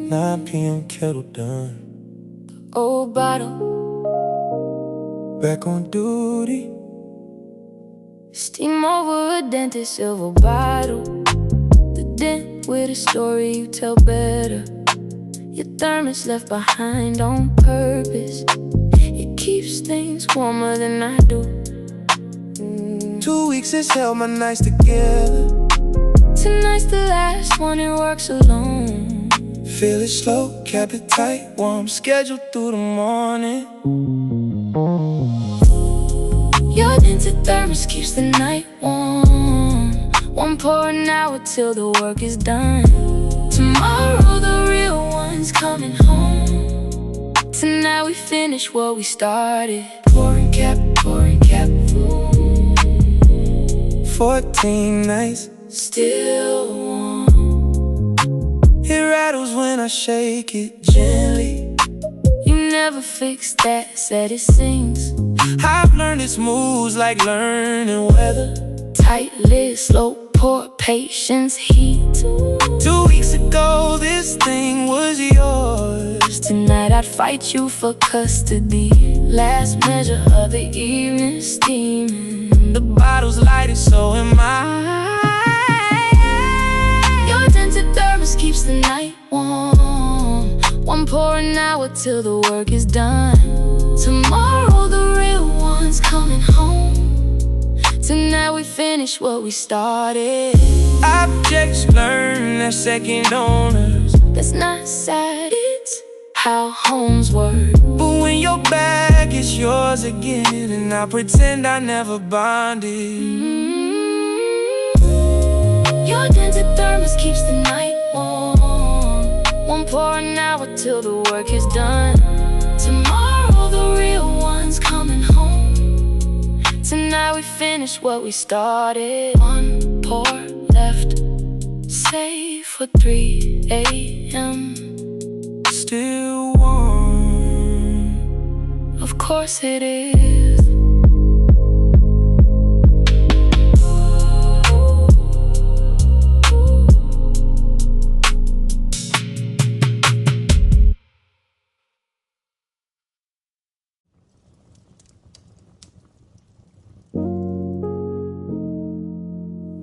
9 p.m. kettle done. Old bottle, Back on duty. steam over a dented silver bottle. The dent with a story you tell better. Your thermos left behind on purpose. It keeps things warmer than I do. 2 weeks has held my nights together. Tonight's the last one, it works alone. Feel it slow, kept it tight, warm, scheduled through the morning. Your dented thermos keeps the night warm. One pour an hour till the work is done. Tomorrow the real one's coming home. Tonight we finish what we started. Pouring cap, pouring cap. 14 nights, Still warm. it rattles when I shake it gently. You never fix that, said it sings. I've learned its moves like learning weather. Tight lid, slow pour, patience, heat. 2 weeks ago this thing was yours. Tonight I'd fight you for custody. Last measure of the evening steaming. The bottle's lighted, so am I. Your dented thermos keeps the night warm. One pour an hour till the work is done. Tomorrow the real one's coming home. Tonight we finish what we started. Objects learn their second owners. That's not sad, it's how homes work. But when you're back, it's yours again. And I pretend I never bonded. Your dented thermos keeps the night warm. One pour an hour till the work is done. Tomorrow the real one's coming home. Tonight we finish what we started. One pour left, save for 3 a.m. Still warm. Of course it is.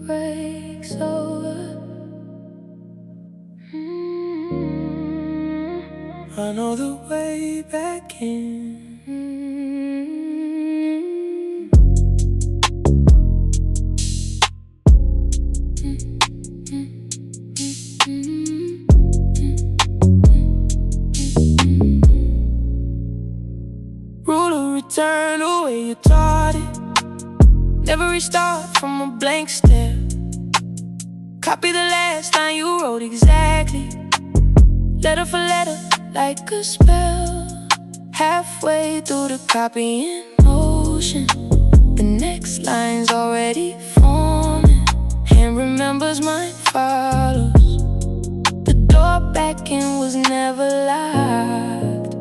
Breaks over. I know the way back in. Rule of return the way you taught it. Never restart from a blank stare. Copy the last line you wrote exactly. Letter for letter, like a spell. Halfway through the copy in motion, the next line's already forming. Hand remembers, mine follows. The door back in was never locked.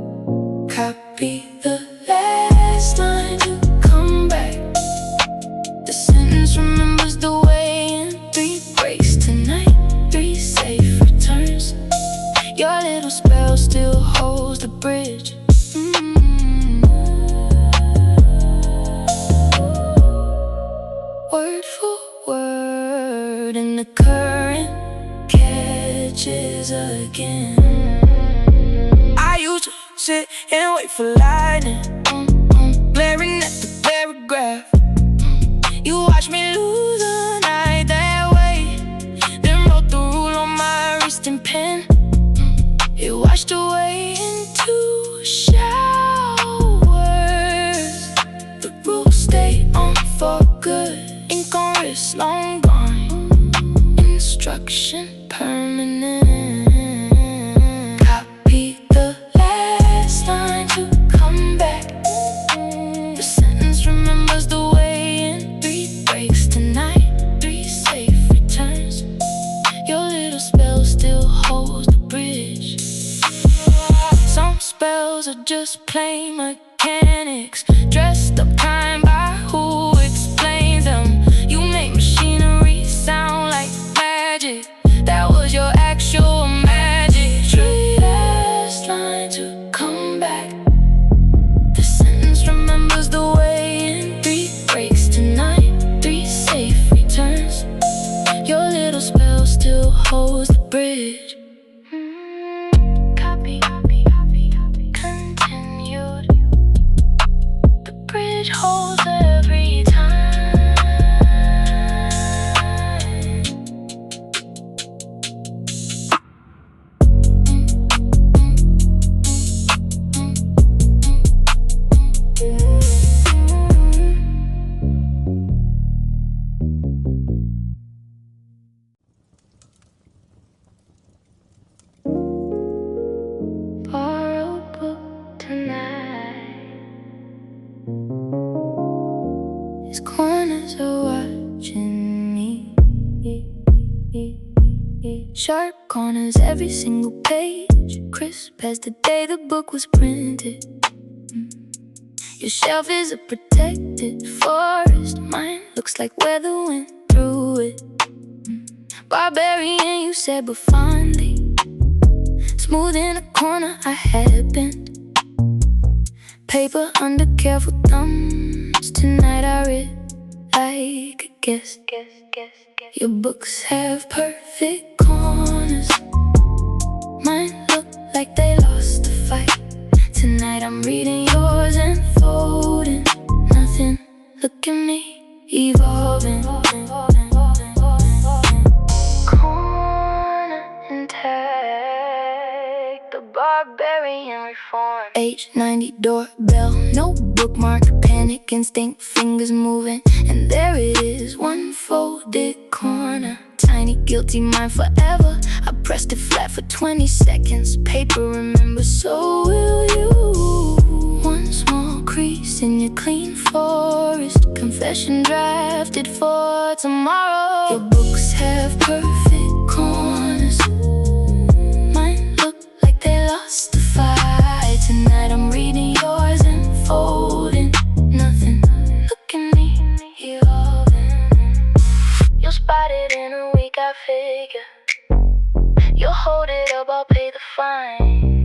Copy the last line to come back. The sentence remembers the way in 3 breaks tonight, 3 safe returns. Your little spell still holds the bridge. Word for word, and the current catches again. I used to sit and wait for lightning, glaring at the paragraph. You watched me lose a night that way, then wrote the rule on my wrist in pen. It washed away into showers. The rules stay on for good. Ink on wrist, long gone. Instruction permanent. Copy the last line to come back. The sentence remembers the way in 3 breaks tonight, 3 safe returns. Your little spell still holds the bridge. Some spells are just plain mechanics, dressed up kind by who explains them. You make machinery sound like magic. That was your actual magic. Treat Your little spell still holds the bridge. Copy, continued. The bridge holds every time. Borrowed book tonight. His corners are watching me. Sharp corners, every single page, crisp as the day the book was printed. Your shelf is a protected forest. Mine looks like where the wind threw it. Barbarian, you said, but fondly. Smooth in a corner I had bent. Paper under careful thumbs. Tonight I read like a guest. Your books have perfect corners. Mine look like they lost the fight. Tonight I'm reading yours and folding. Nothing, look at me, evolving. Corner intact, the barbarian reform. Age 90 doorbell, no bookmark, panic instinct, fingers moving. And there it is, one folded corner. Tiny guilty mind forever. I pressed it flat for 20 seconds. Paper remembers, so will you. One small crease in your clean forest. Confession drafted for tomorrow. Your books have perfect corners. Mine look like they lost the fight. Tonight I'm reading yours and folding. Nothing, look at me, evolving. You'll spot it in a week, I figure. You'll hold it up, I'll pay the fine.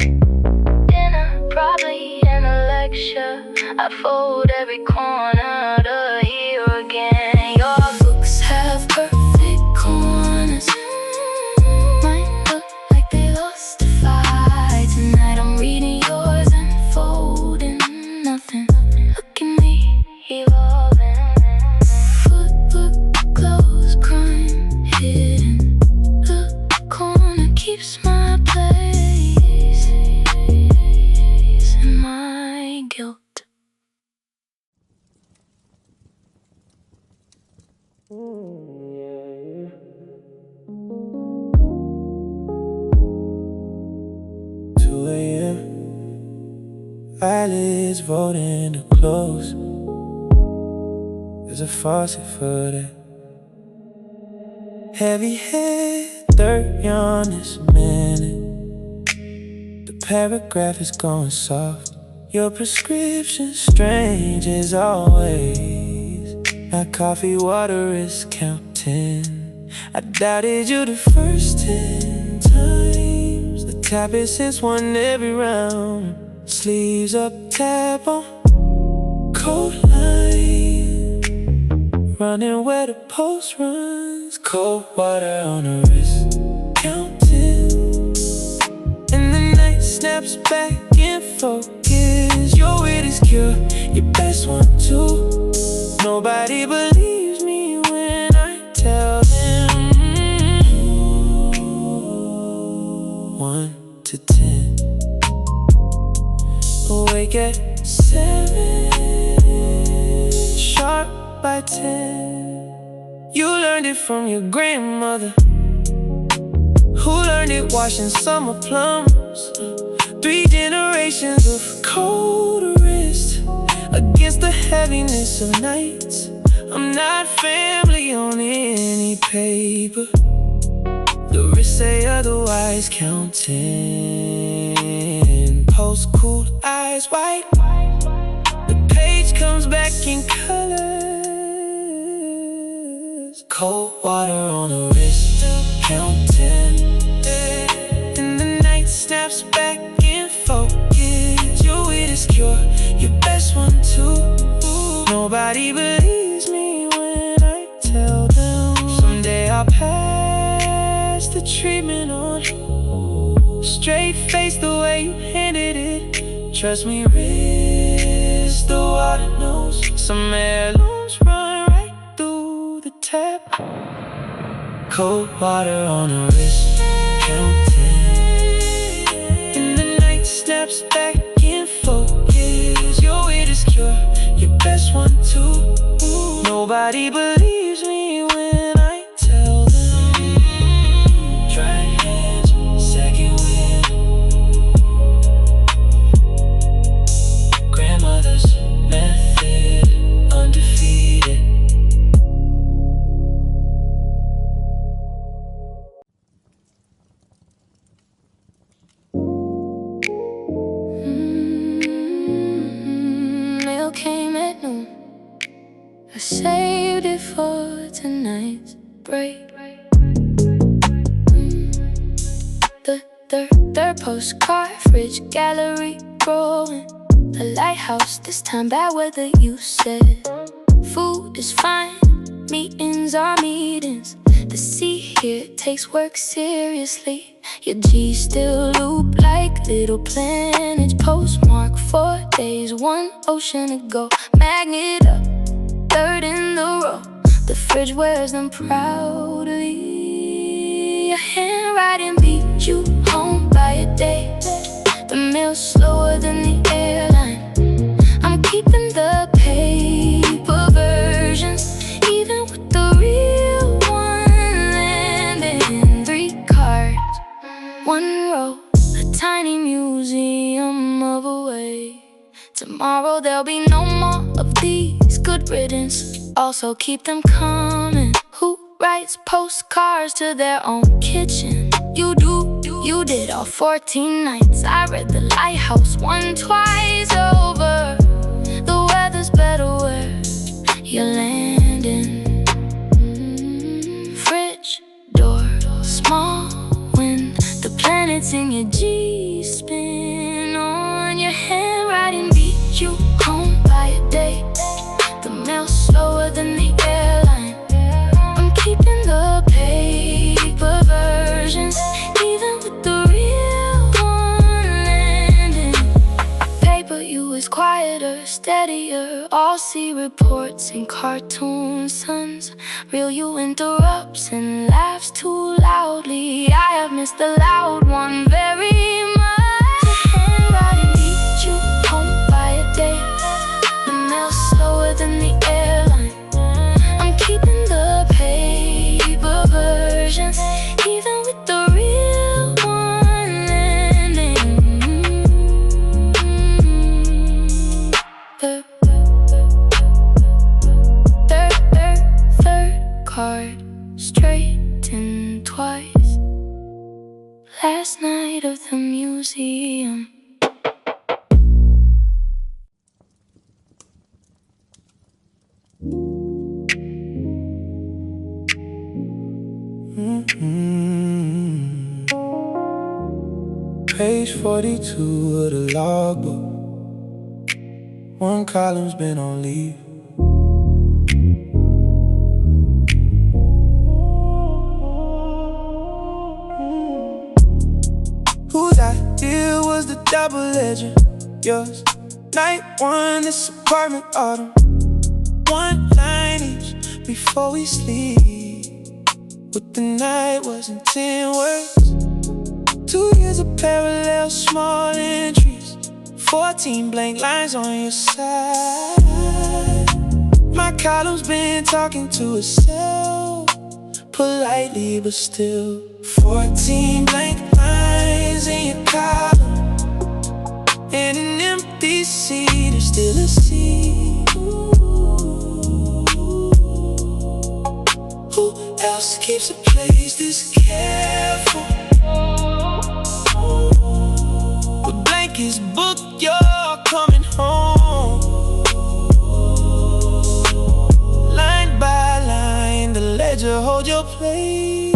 Dinner, probably in a lecture. I fold every corner to hear again. Your books have perfect corners. Mine look like they lost the fight. Tonight I'm reading yours and folding. Nothing, look at me, evolving. Footbook closed, crime hidden. The corner keeps my place and my guilt. Eyelids voting to close. There's a faucet for that. Heavy head, 30 on this minute. The paragraph is going soft. Your prescription strange as always. My coffee water is counting. I doubted you the first 10 times. The tap is since one every round. Sleeves up, tap on, cold line. Running where the post runs. Cold water on her wrist, counting. And the night snaps back in focus. Your wit is cure, your best one too. Nobody believes me when I tell them. 1 to 10. Awake at 7, sharp by 10. You learned it from your grandmother, who learned it washing summer plums. 3 generations of cold wrist against the heaviness of nights. I'm not family on any paper. The wrists say otherwise, counting. Post cool eyes white. The page comes back in colors. Cold water on the wrist, counting. And the night snaps back in focus. Your wit is cure, your best one too. Nobody believes me when I tell them. Someday I'll pass the treatment on. Straight face the way you handed it. Trust me, wrist the water knows. Some heirlooms run right through the tap. Cold water on the wrist, counting. And the night snaps back in focus. Your weirdest cure, your best one too. Nobody believes me when I tell them. Dry hands, second wind. Grandmother's method, undefeated. Mail came at noon. I saved it for tonight's break. The third postcard, fridge gallery growing. The lighthouse, this time bad weather, you said. Food is fine, meetings are meetings. The sea here takes work seriously. Your G still loop like little planets. Postmark 4 days, 1 ocean ago. Magnet up, third in the row. The fridge wears them proudly. Your handwriting beat you home by a day. The mail's slower than the airline. I'm keeping the paper versions, even with the real one landing in 3 cards, 1 row, a tiny museum of a way. Tomorrow there'll be no more of these, good riddance. Also keep them coming. Who writes postcards to their own kitchen? You do, you did all 14 nights. I read The Lighthouse 1 twice over. The weather's better where you're landing. Fridge door, small wind. The planets in your G spin on. Your handwriting beat you home by a day. The mail's slower than the airline. I'm keeping the paper versions, even with the real one landing. Paper you is quieter, steadier. All see reports and cartoon suns. Real you interrupts and laughs too loudly. I have missed the loud one very much. The handwriting beat you home by a day. The mail's slower than the airline. I'm keeping the paper versions, even with the real one landing. Third card, straightened twice. Last night of the museum. Page 42 of the logbook. 1 column's been on leave. Whose idea was the double ledger? Yours. Night 1, this apartment autumn. 1 line each before we sleep. What the night wasn't 10 words. 2 years of parallel small entries. 14 blank lines on your side. My column's been talking to itself, politely but still. 14 blank lines in your column, and an empty seat is still a seat. Who else keeps a place this careful? With blankets booked, you're coming home. Line by line, the ledger hold your place.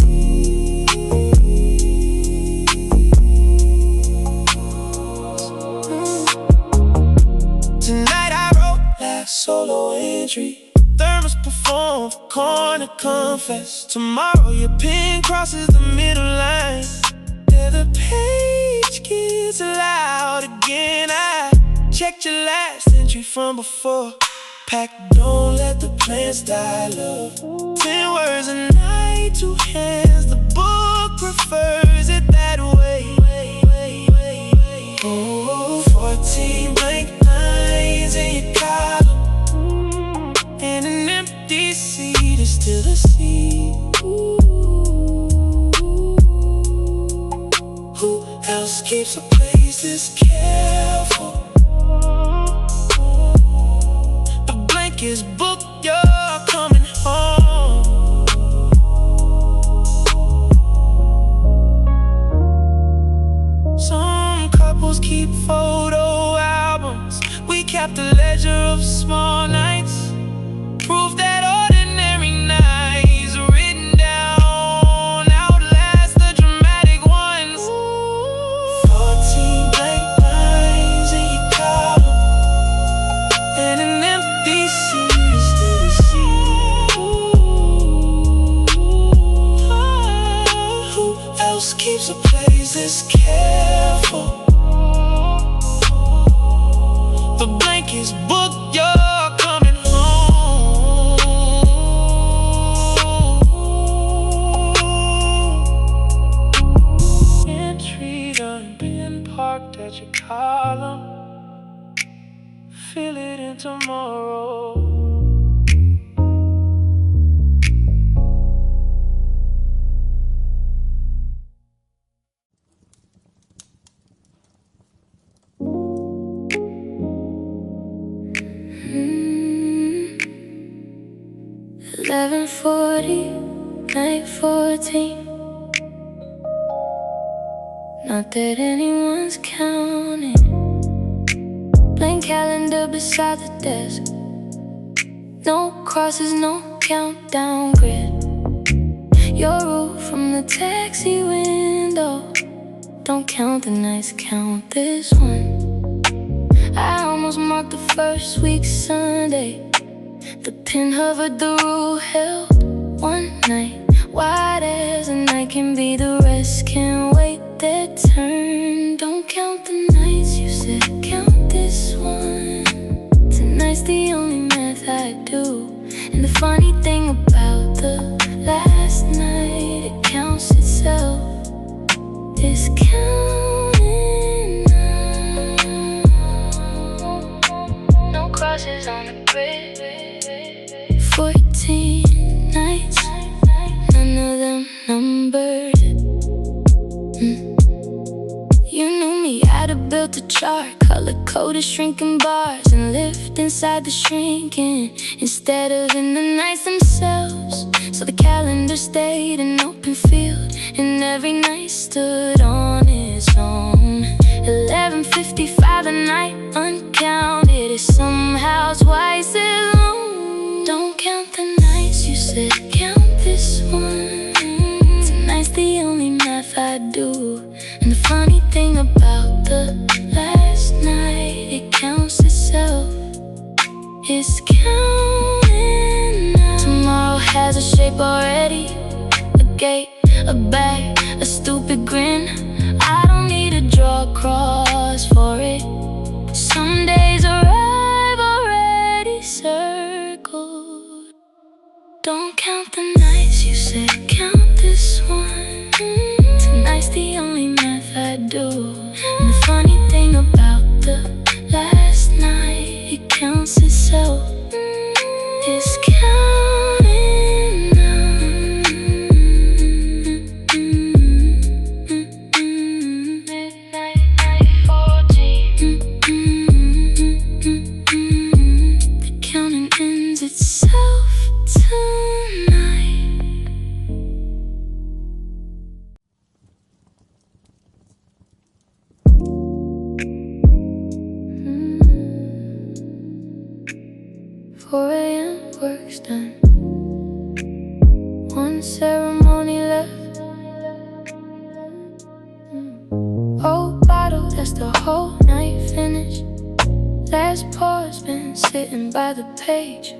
Tonight I wrote last solo entry. Thermos performed for corner confess. Tomorrow your pen crosses the middle line. There the page gets loud again. I checked your last entry from before. Pack, don't let the plans die, love. 10 words a night, 2 hands. The book refers it that way. Oh, 14 blank lines in your column, and an empty seat is still a seat. Who else keeps a place this careful? The blank is booked, you're coming home. Some couples keep photo albums. We kept a ledger of small nights, proof that ordinary nights written down outlast the dramatic ones. 14 blank lines in your column, and an empty seat is still a seat. Who else keeps a place this careful? The blank is booked, you're coming home. Entry done been parked at your column. Fill it in tomorrow. Mm. 11:40, night 14. Not that anyone's counting. Blank calendar beside the desk. No crosses, no countdown grid. Your roof from the taxi window. Don't count the nights, count this one. I almost marked the first week Sunday. The pin hovered, the rule held. One night, wide as a night can be, the rest can wait their turn. Don't count the nights, you said, count this one. Tonight's the only math I do. And the funny thing about the last night, it counts itself. It's counting now. No crosses on the grid. 14 nights, none of them numbered. You knew me, I'd have built a chart, color-coded shrinking bars, and lived inside the shrinking instead of in the nights themselves. So the calendar stayed an open field, and every night stood on its own. 11:55 a night, uncounted, it somehow twice as long. Don't count the nights, you said, count this one. Tonight's the only math I do. And the funny thing about the last night, it counts itself. It's counting now. Tomorrow has a shape already. A gate, a bag, a stupid grin. I don't need to draw a cross for it. Some days arrive already circled. Don't count the nights, you said, count this one. Tonight's the only math I do. And the funny thing about the last night, it counts itself. It's counting now. Midnight, night 14. The counting ends itself tonight. Mm. 4 a.m. work's done. One ceremony left. Old bottle, that's the whole night finished. Last pour's been sitting by the page.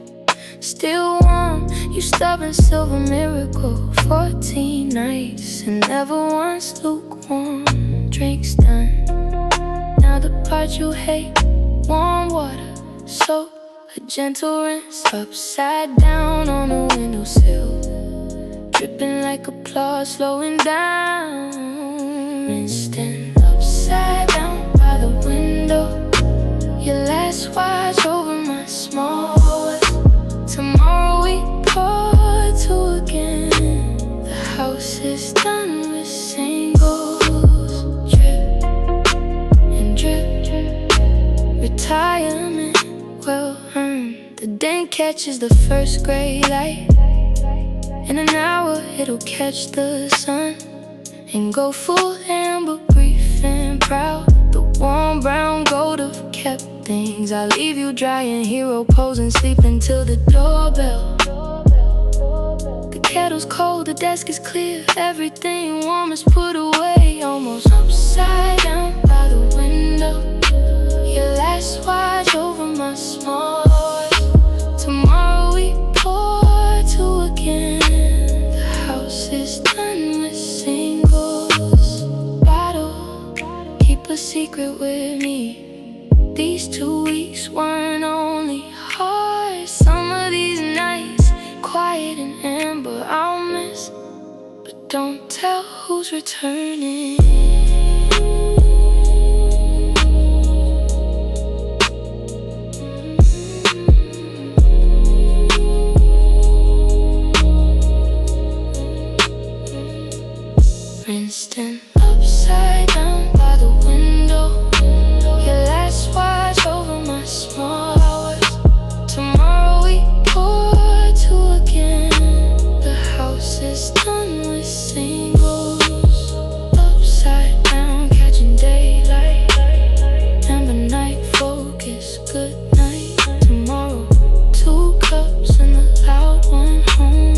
Still warm, You stubborn silver miracle, 14 nights and never once lukewarm. Drinks done. Now the part you hate, warm water, soap, a gentle rinse, upside down on the windowsill, dripping like applause, slowing down. Rinsed and upside down by the window, your last watch over my small world. Tomorrow we pour two again. The house is done with singles. Drip and drip, retirement well earned. The dent catches the first gray light. In an hour it'll catch the sun and go full amber, brief and proud. The warm brown gold of kept things. I leave you dry and hero posing, sleeping till the doorbell. The kettle's cold, the desk is clear, everything warm is put away. Almost upside down by the window, your last watch over my small heart. Tomorrow we pour two again. The house is done with singles. Bottle, keep a secret with me. These 2 weeks weren't only hard. Some of these nights, quiet and amber, I'll miss, but don't tell who's returning. Rinsed and upside down by the window, your last watch over my small hours. Tomorrow we pour two again. The house is done with singles. Upside down, catching daylight. Amber night focus, good night. Tomorrow, 2 cups and the loud one home.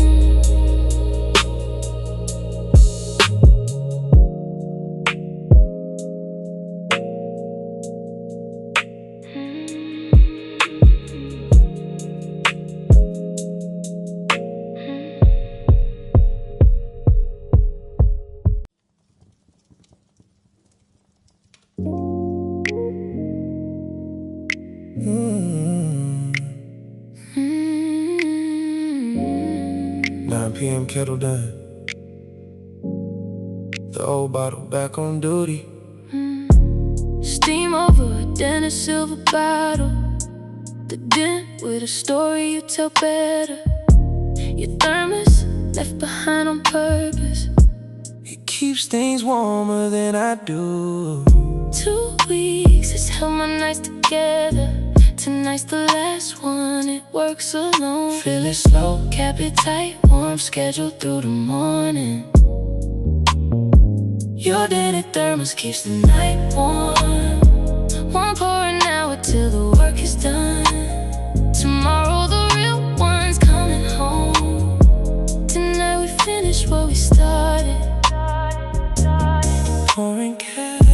PM kettle done. The old bottle back on duty. Steam over a dented silver bottle. The dent with a story you tell better. Your thermos left behind on purpose. It keeps things warmer than I do. 2 weeks has held my nights together. Tonight's the last one, it works alone. Feel it slow, cap it tight, warm schedule through the morning. Your dented thermos keeps the night warm. One pour an hour till the work is done. Tomorrow the real one's coming home. Tonight we finish what we started. Pouring cap,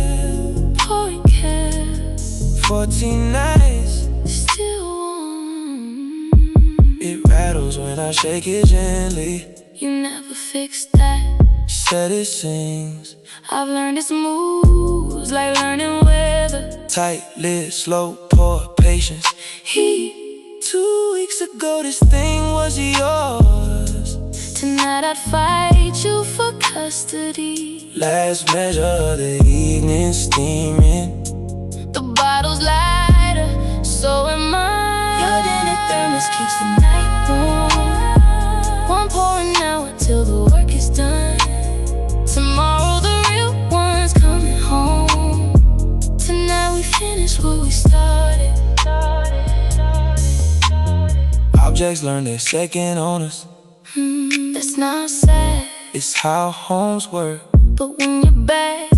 14 nights. Still warm. It rattles when I shake it gently. You never fix that. Said it sings. I've learned its moves like learning weather. Tight lid, slow pour, patience. Heat. 2 weeks ago this thing was yours. Tonight I'd fight you for custody. Last measure of the evening steaming. The bottle's lighter, so am I. Your dented thermos keeps the night warm. One pour an hour till the work is done. Tomorrow the real one's coming home. Tonight we finish what we started. Objects learn their second owners. That's not sad, It's how homes work. but when you're back,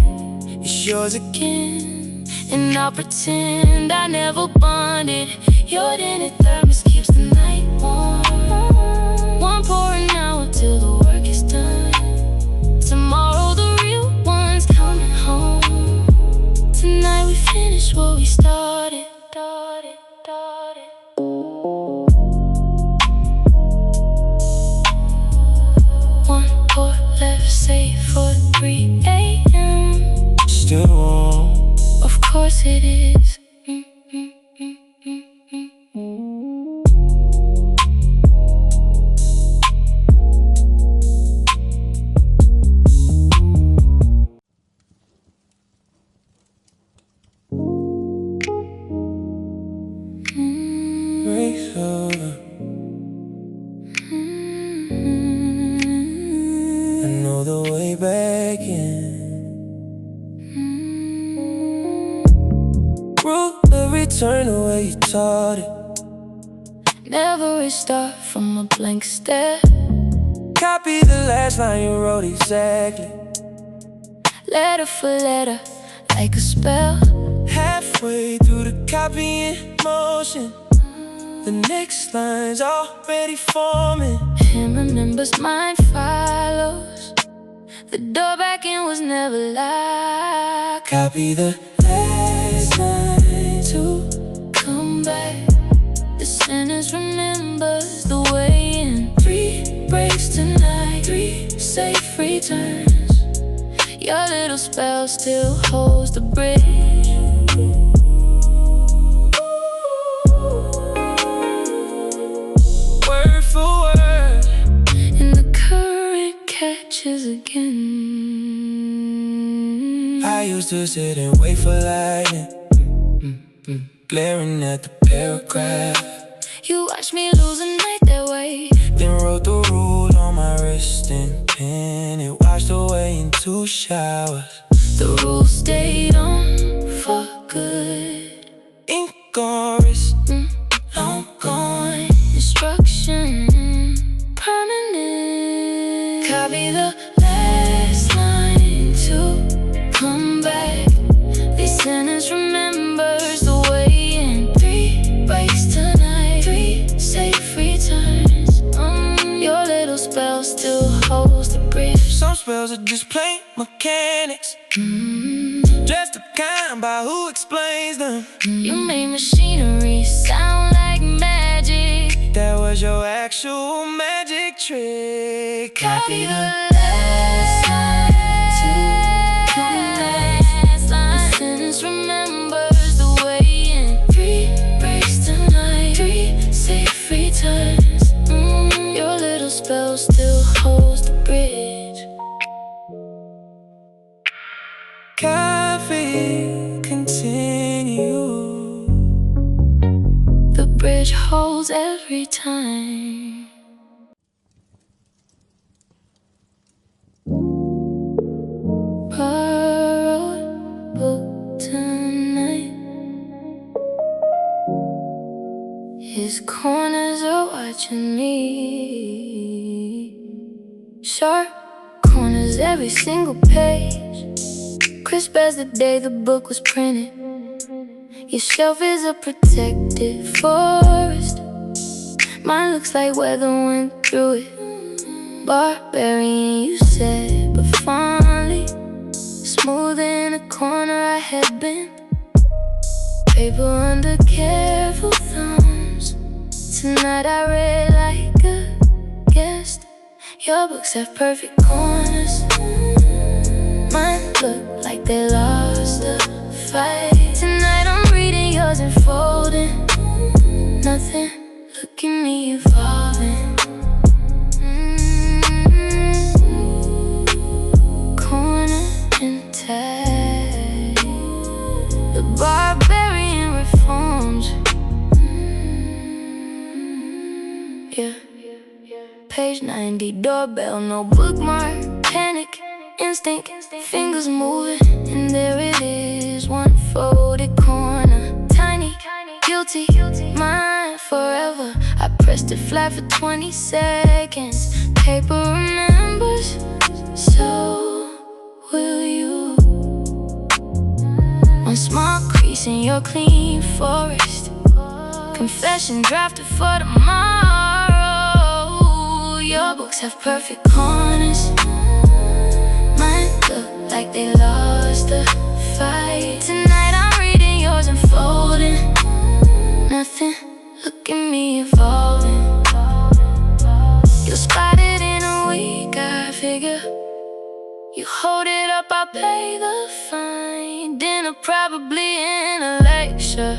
It's yours again. and I'll pretend I never bonded. Your dented thermos keeps the night warm. One pour an hour till the work is done. Tomorrow the real one's coming home. Tonight we finish what we started. safe for 3 a.m. Still warm. Of course it is. Breaks over. I know the way back in. Rule of return the way you taught it. Never restart from a blank stare. Copy the last line you wrote exactly. Letter for letter, like a spell. Halfway through the copying motion, the next line's already forming. Him remembers, mine follows. The door back in was never locked. Copy the last line To come back, the sentence remembers the way in. 3 breaks tonight, 3 safe returns. Your little spell still holds the bridge. word for word. And the current catches again. I used to sit and wait for lightning, glaring at the paragraph. You watched me lose a night that way. Then wrote the rule on my wrist in pen. It washed away in 2 showers. The rules stayed on for good. Ink on wrist, Long gone. Instruction permanent. Copy the last line to come back. The sentence remembers the way in. 3 breaks tonight, 3 safe returns. Your little spell still holds the bridge. some spells are just plain mechanics. Just a kind by who explains them. You made machinery sound like magic. That was your actual magic trick. Copy the last line to come back. The sentence remembers the way in. 3 breaks tonight, 3 safe returns. Your little spell still holds the bridge. Coffee continue. The bridge holds every time. Borrowed book tonight. His corners are watching me. Sharp corners every single page. Crisp as the day the book was printed. Your shelf is a protected forest. Mine looks like weather went through it. Barbarian, you said, but fondly. Smooth in a corner I had been. Paper under careful thumbs. Tonight I read like a guest. Your books have perfect corners. Mine look like they lost a fight. Tonight I'm reading yours and folding. Nothing, look at me evolving. Corner intact. The barbarian reforms. Yeah. Page 90, doorbell, no bookmark. Panic, instinct, fingers moving. And there it is, one folded corner. Tiny, guilty, mine forever. I pressed it flat for 20 seconds. Paper remembers, so will you. One small crease in your clean forest. Confession drafted for tomorrow. Your books have perfect corners. Mine look like they lost the fight. Tonight I'm reading yours and folding. Nothing, look at me evolving. You'll spot it in a week, I figure. You hold it up, I'll pay the fine. Dinner probably in a lecture.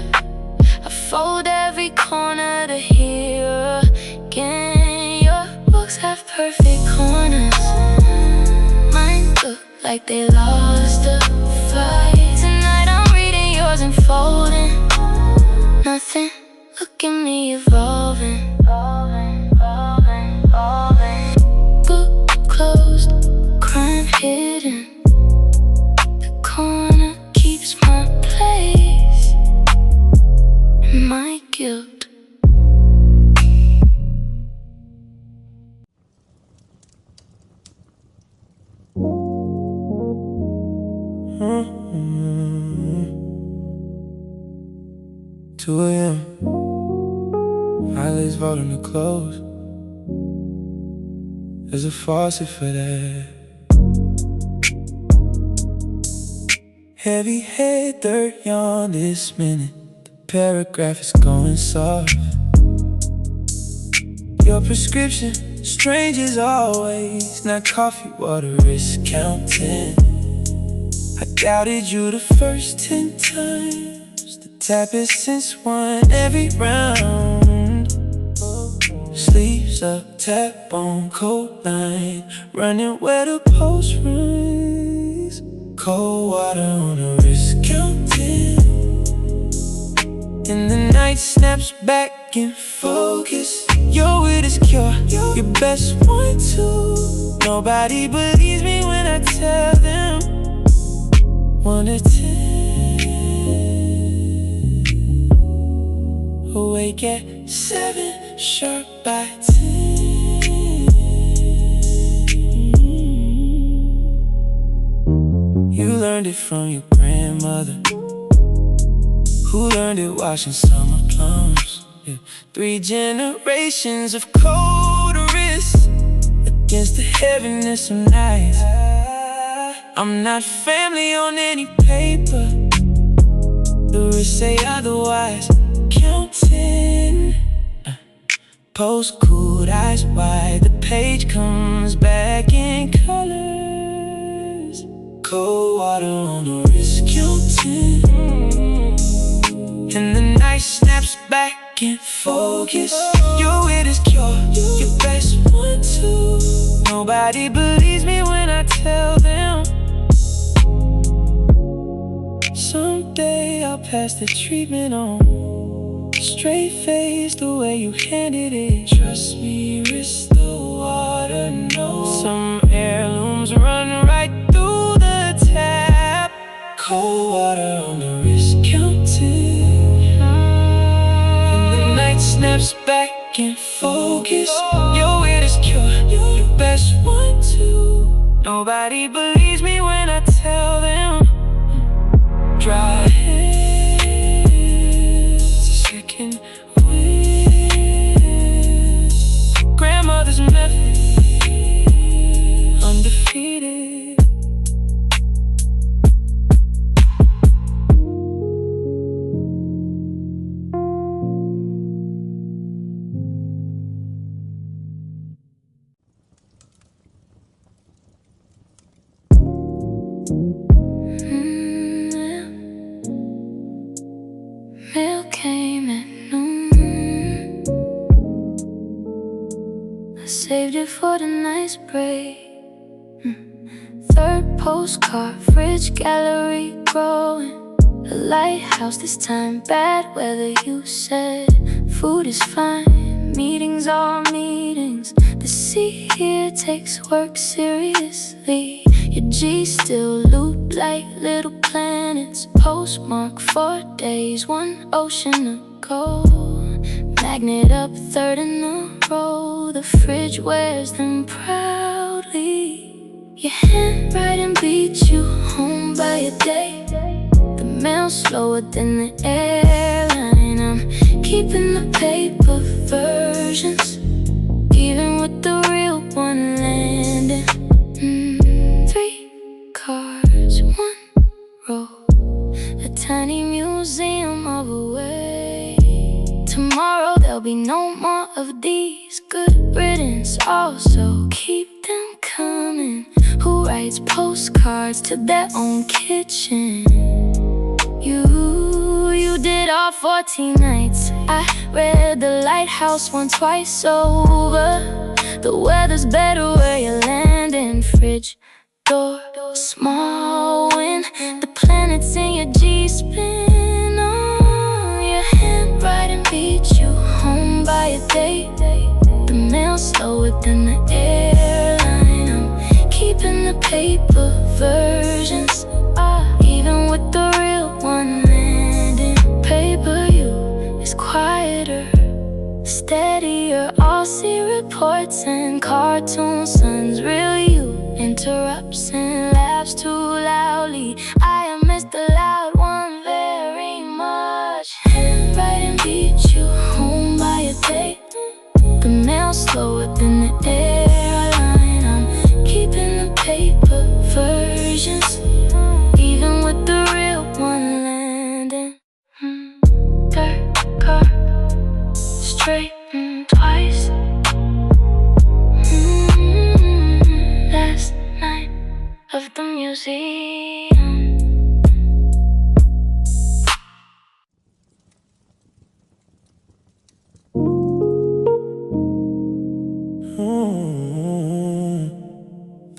I fold every corner to hear again. Your books have perfect corners. Mine look like they lost a fight. Tonight I'm reading yours and folding. Nothing, look at me evolving. Book closed, crime hidden. The corner keeps my place and my guilt. Two a.m. Eyelids voting to close. There's a faucet for that. Heavy head, dirt yawn this minute. The paragraph is going soft. Your prescription, strange as always. Not coffee, water is counting. I doubted you the first 10 times. The tap is since one every round. Sleeves up, tap on cold line. Running where the post runs. Cold water on the wrist counting. And the night snaps back in focus. Your wit is cure, your best one too. Nobody believes me when I tell them. 1 to 10. Awake at 7, sharp by 10. You learned it from your grandmother, who learned it washing summer plums. 3 generations of cold wrists against the heaviness of nights. I'm not family on any paper. The wrists say otherwise. Counting. Postcard, eyes wide. The page comes back in colors. Cold water on the wrist counting. And the night snaps back in focus. Your wit is cure, your best one too. Nobody believes me when I tell them. Someday I'll pass the treatment on. Straight face the way you handed it. Trust me, risk the water, no. Some heirlooms run right through the tap. Cold water on the wrist counting. And the night snaps back in focus. Your wit is cure, your best one too. Nobody believes me when I tell them. Dry hands, second wind. Grandmother's method, undefeated. Mail came at noon. I saved it for the nice break. 3rd postcard, fridge gallery growing. A lighthouse this time, bad weather you said. Food is fine, meetings are meetings. The sea here takes work seriously. Your G's still loop like little planets. Postmark 4 days, 1 ocean ago. Magnet up 3rd in a row. The fridge wears them proudly. Your handwriting beats you home by a day. The mail slower than the airline. I'm keeping the paper versions, even with the real one landing. 3 cars, 1 row. A tiny museum of a way. Tomorrow there'll be no more of these. Good riddance, also keep them coming. Who writes postcards to their own kitchen. You did all 14 nights. I read The Lighthouse one twice over. The weather's better where you're landing. Fridge door small when the planets in your G-spin. Oh, your handwriting beats you home by a day. The mail slower than the airline. I'm keeping the paper versions, even with the real one landing. Paper you is quieter, steadier. Aussie reports and cartoon suns. Real you interrupts and laughs too loudly. I have missed the loud one very much. Handwriting beats you home by a day. The mail slower than the airline. I'm keeping the paper versions, even with the real one landing. Dirt car, straightened twice. Last night of the museum.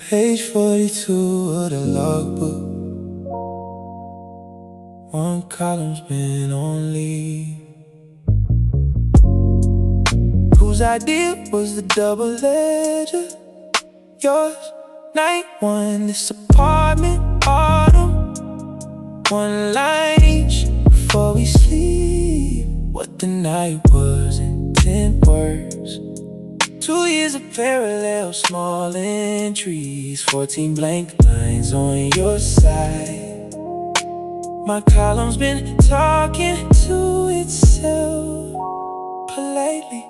Page 42 of the logbook. One column's been on leave. Whose idea was the double ledger? Yours, night one. This apartment, autumn. One line each before we sleep. What the night was in 10 words. 2 years of parallel small entries. 14 blank lines on your side. My column's been talking to itself politely,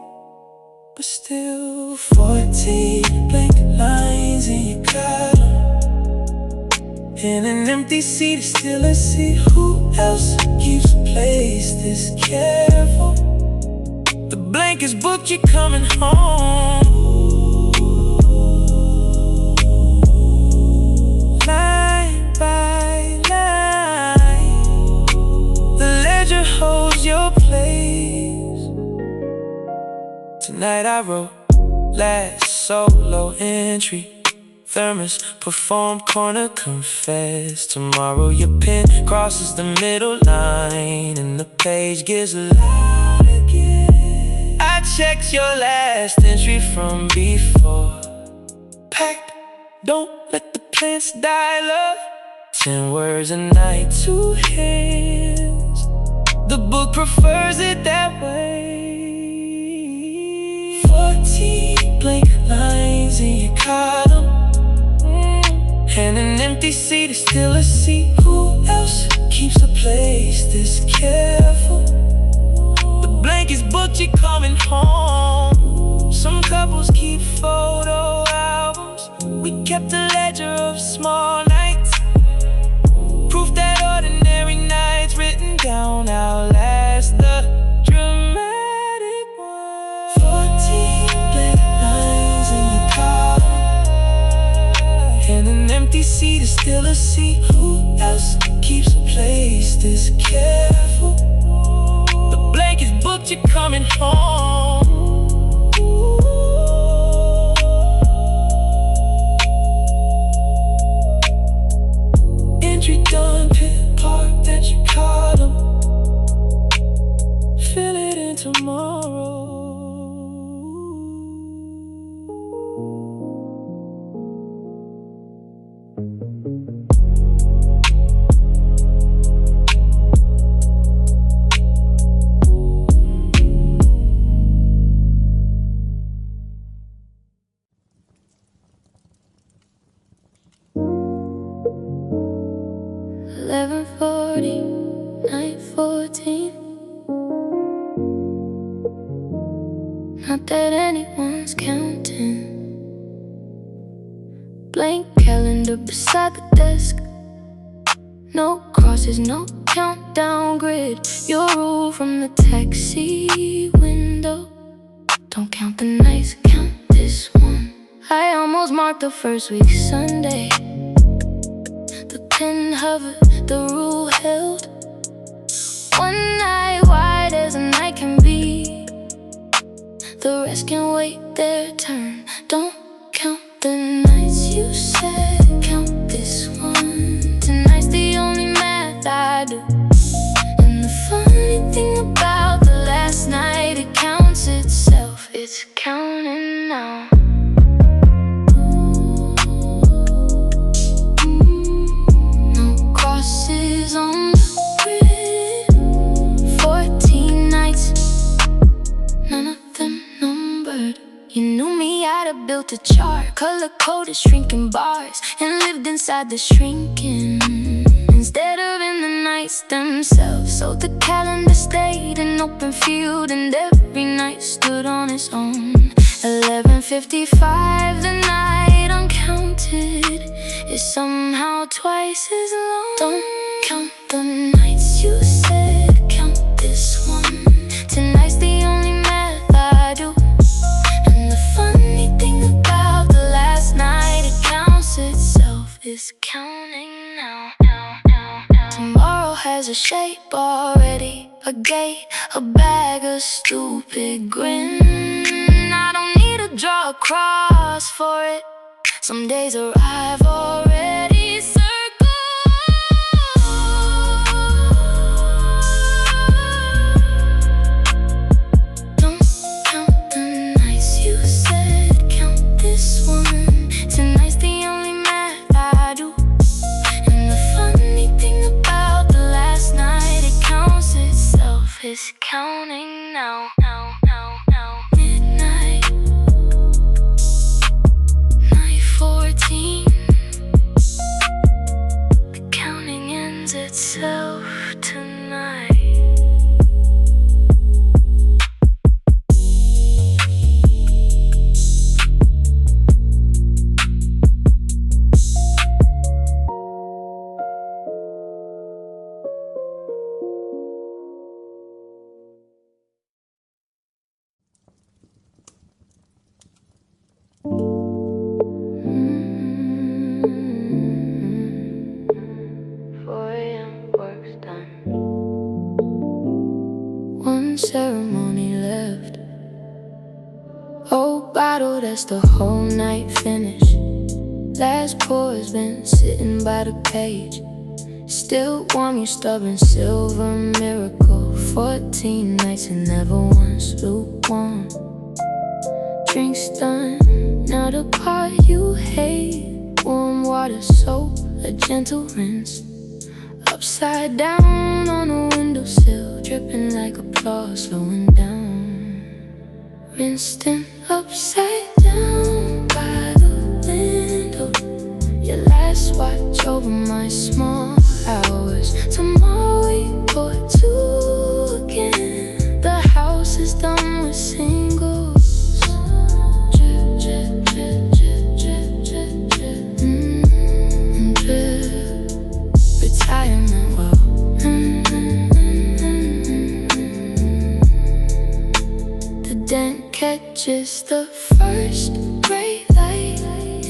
but still 14 blank lines in your column. In an empty seat is still a seat. Who else keeps a place this careful? The blank is booked, you're coming home. Line by line, the ledger holds your place. Tonight I wrote last solo entry. Thermos performed, corner confessed. Tomorrow your pen crosses the middle line and the page gets loud again. I checked your last entry from before. Packed, don't let the plants die, love. 10 words a night, 2 hands. The book prefers it that way. 14 blank lines in your column. And an empty seat is still a seat. Who else keeps a place this careful? The blank is booked, you're coming home. Some couples keep photo albums. We kept a ledger of small nights. Proof that ordinary nights written down outlast the dramatic one. 14 blank lines in the column. And an empty seat is still a seat. Who else keeps a place this careful? The blank is booked, you're coming home. Entry done, pit parked at your column. Fill it in tomorrow. Night 14. Not that anyone's counting. Blank calendar beside the desk. No crosses, no countdown grid. Your rule from the taxi window. Don't count the nights, count this one. I almost marked the first week Sunday. covered, the rule held. One night wide as a night can be, the rest can wait their turn. Don't count the nights you said, count this one. Tonight's the only math I do. And the funny thing about the last night, it counts itself. It's counting now. No crosses on the grid. 14 nights, none of them numbered. You knew me, I'd have built a chart, color-coded shrinking bars, and lived inside the shrinking instead of in the nights themselves. So the calendar stayed an open field, and every night stood on its own. 11:55, the night uncounted is somehow twice as long. Don't count the nights you said, count this one. Tonight's the only math I do. And the funny thing about the last night, it counts itself. It's counting now. Tomorrow has a shape already, a gate, a bag, a stupid grin. I don't need to draw a cross for it. Some days arrive already circled. Don't count the nights you said, count this one. Tonight's the only math I do. And the funny thing about the last night, it counts itself. It's counting now. Midnight, night 14. The counting ends itself tonight. One ceremony left. Old bottle, that's the whole night finish. Last pour's been sitting by the page. Still warm, you stubborn silver miracle. 14 nights and never once lukewarm. Drinks done, now the part you hate. Warm water, soap, a gentle rinse. Upside down on a windowsill, dripping like applause, slowing down. Rinsed and upside down by the window. Your last watch over my small hours. Tomorrow we pour two again. The house is done with singles. Drip, drip, drip, drip, drip, drip, drip, drip. Retirement well. The dent catches the first bright light.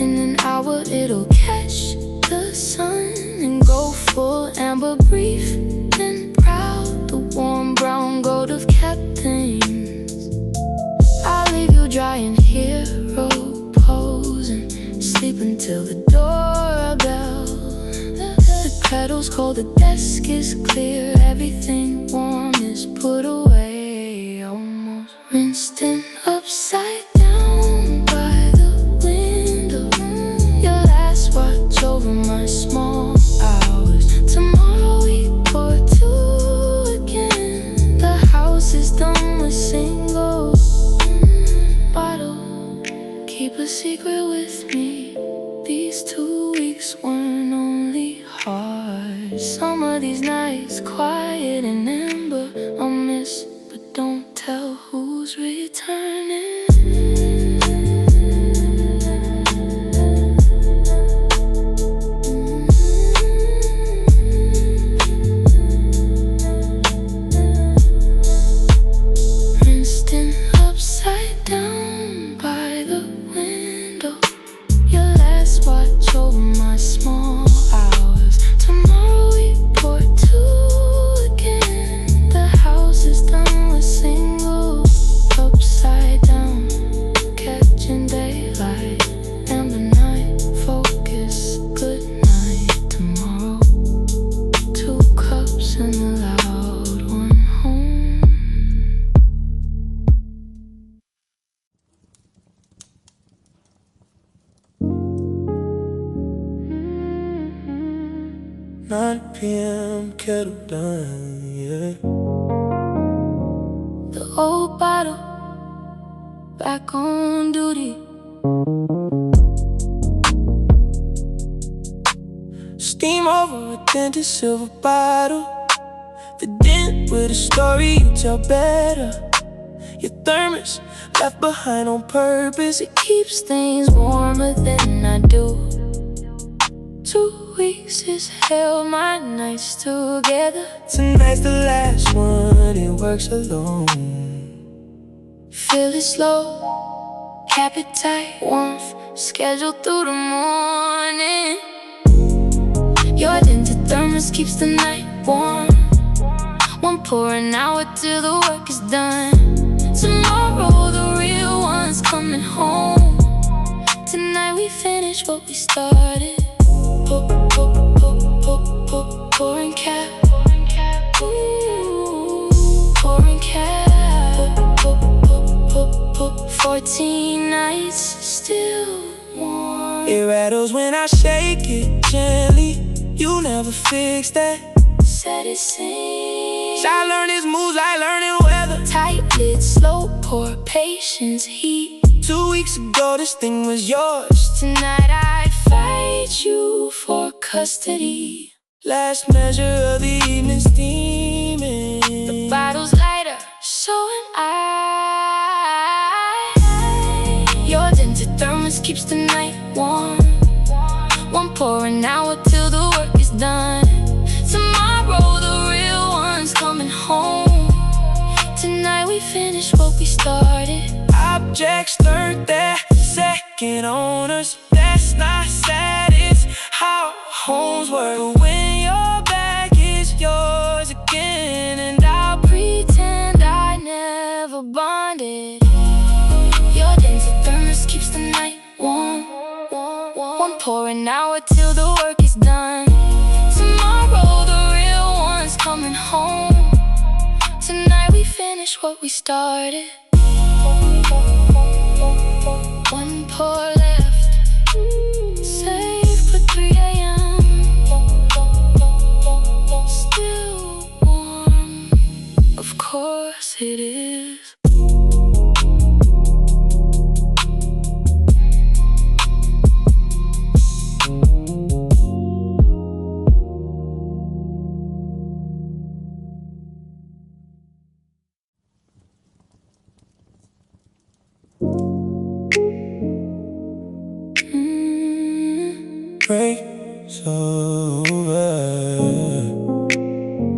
In an hour it'll catch the sun and go full amber, brief and proud. The warm brown gold of kept things. I'll leave you drying hero pose and sleep until the doorbell. The kettle's cold, the desk is clear, everything warm is put away. Almost rinsed and upside down by the window. Your last watch over my small hours. Tomorrow we pour two again. The house is done with singles. Bottle, keep a secret with me. These 2 weeks weren't only hard. Some of these nights quiet and amber I'll miss, but don't tell who's returning. Rinsed and upside down by the window. Your last watch over my small hours. Tomorrow 9 p.m. kettle done, yeah. The old bottle back on duty. Steam over a dented silver bottle. The dent with a story you tell better. Your thermos left behind on purpose. It keeps things warmer than I do. 2 weeks has held my nights together. Tonight's the last one, it works alone. Feel it slow, cap it tight, warmth scheduled through the morning. Your dented thermos keeps the night warm. One pour an hour till the work is done. Tomorrow the real one's coming home. Tonight we finish what we started. Pouring cap, ooh, pouring cap. 14 nights still warm. It rattles when I shake it gently. You never fix that. Said it sings. I learned his moves like learning weather. Tight lid, slow pour, patience, heat. 2 weeks ago this thing was yours. Tonight I fight you for custody. Last measure of the evening steaming. The bottle's lighter, so am I. Your dented thermos keeps the night warm. One pour an hour till the work is done. Tomorrow the real one's coming home. Tonight we finish what we started. Objects learned their second owners. That's not sad, it's how homes work. But when your back is yours again, and I'll Pretend I never bonded. Your dented thermos keeps the night warm. One pour an hour till the work is done. Tomorrow the real one's coming home. Tonight we finish what we started. One pour left, save for 3 a.m. Still warm, of course it is. break's over.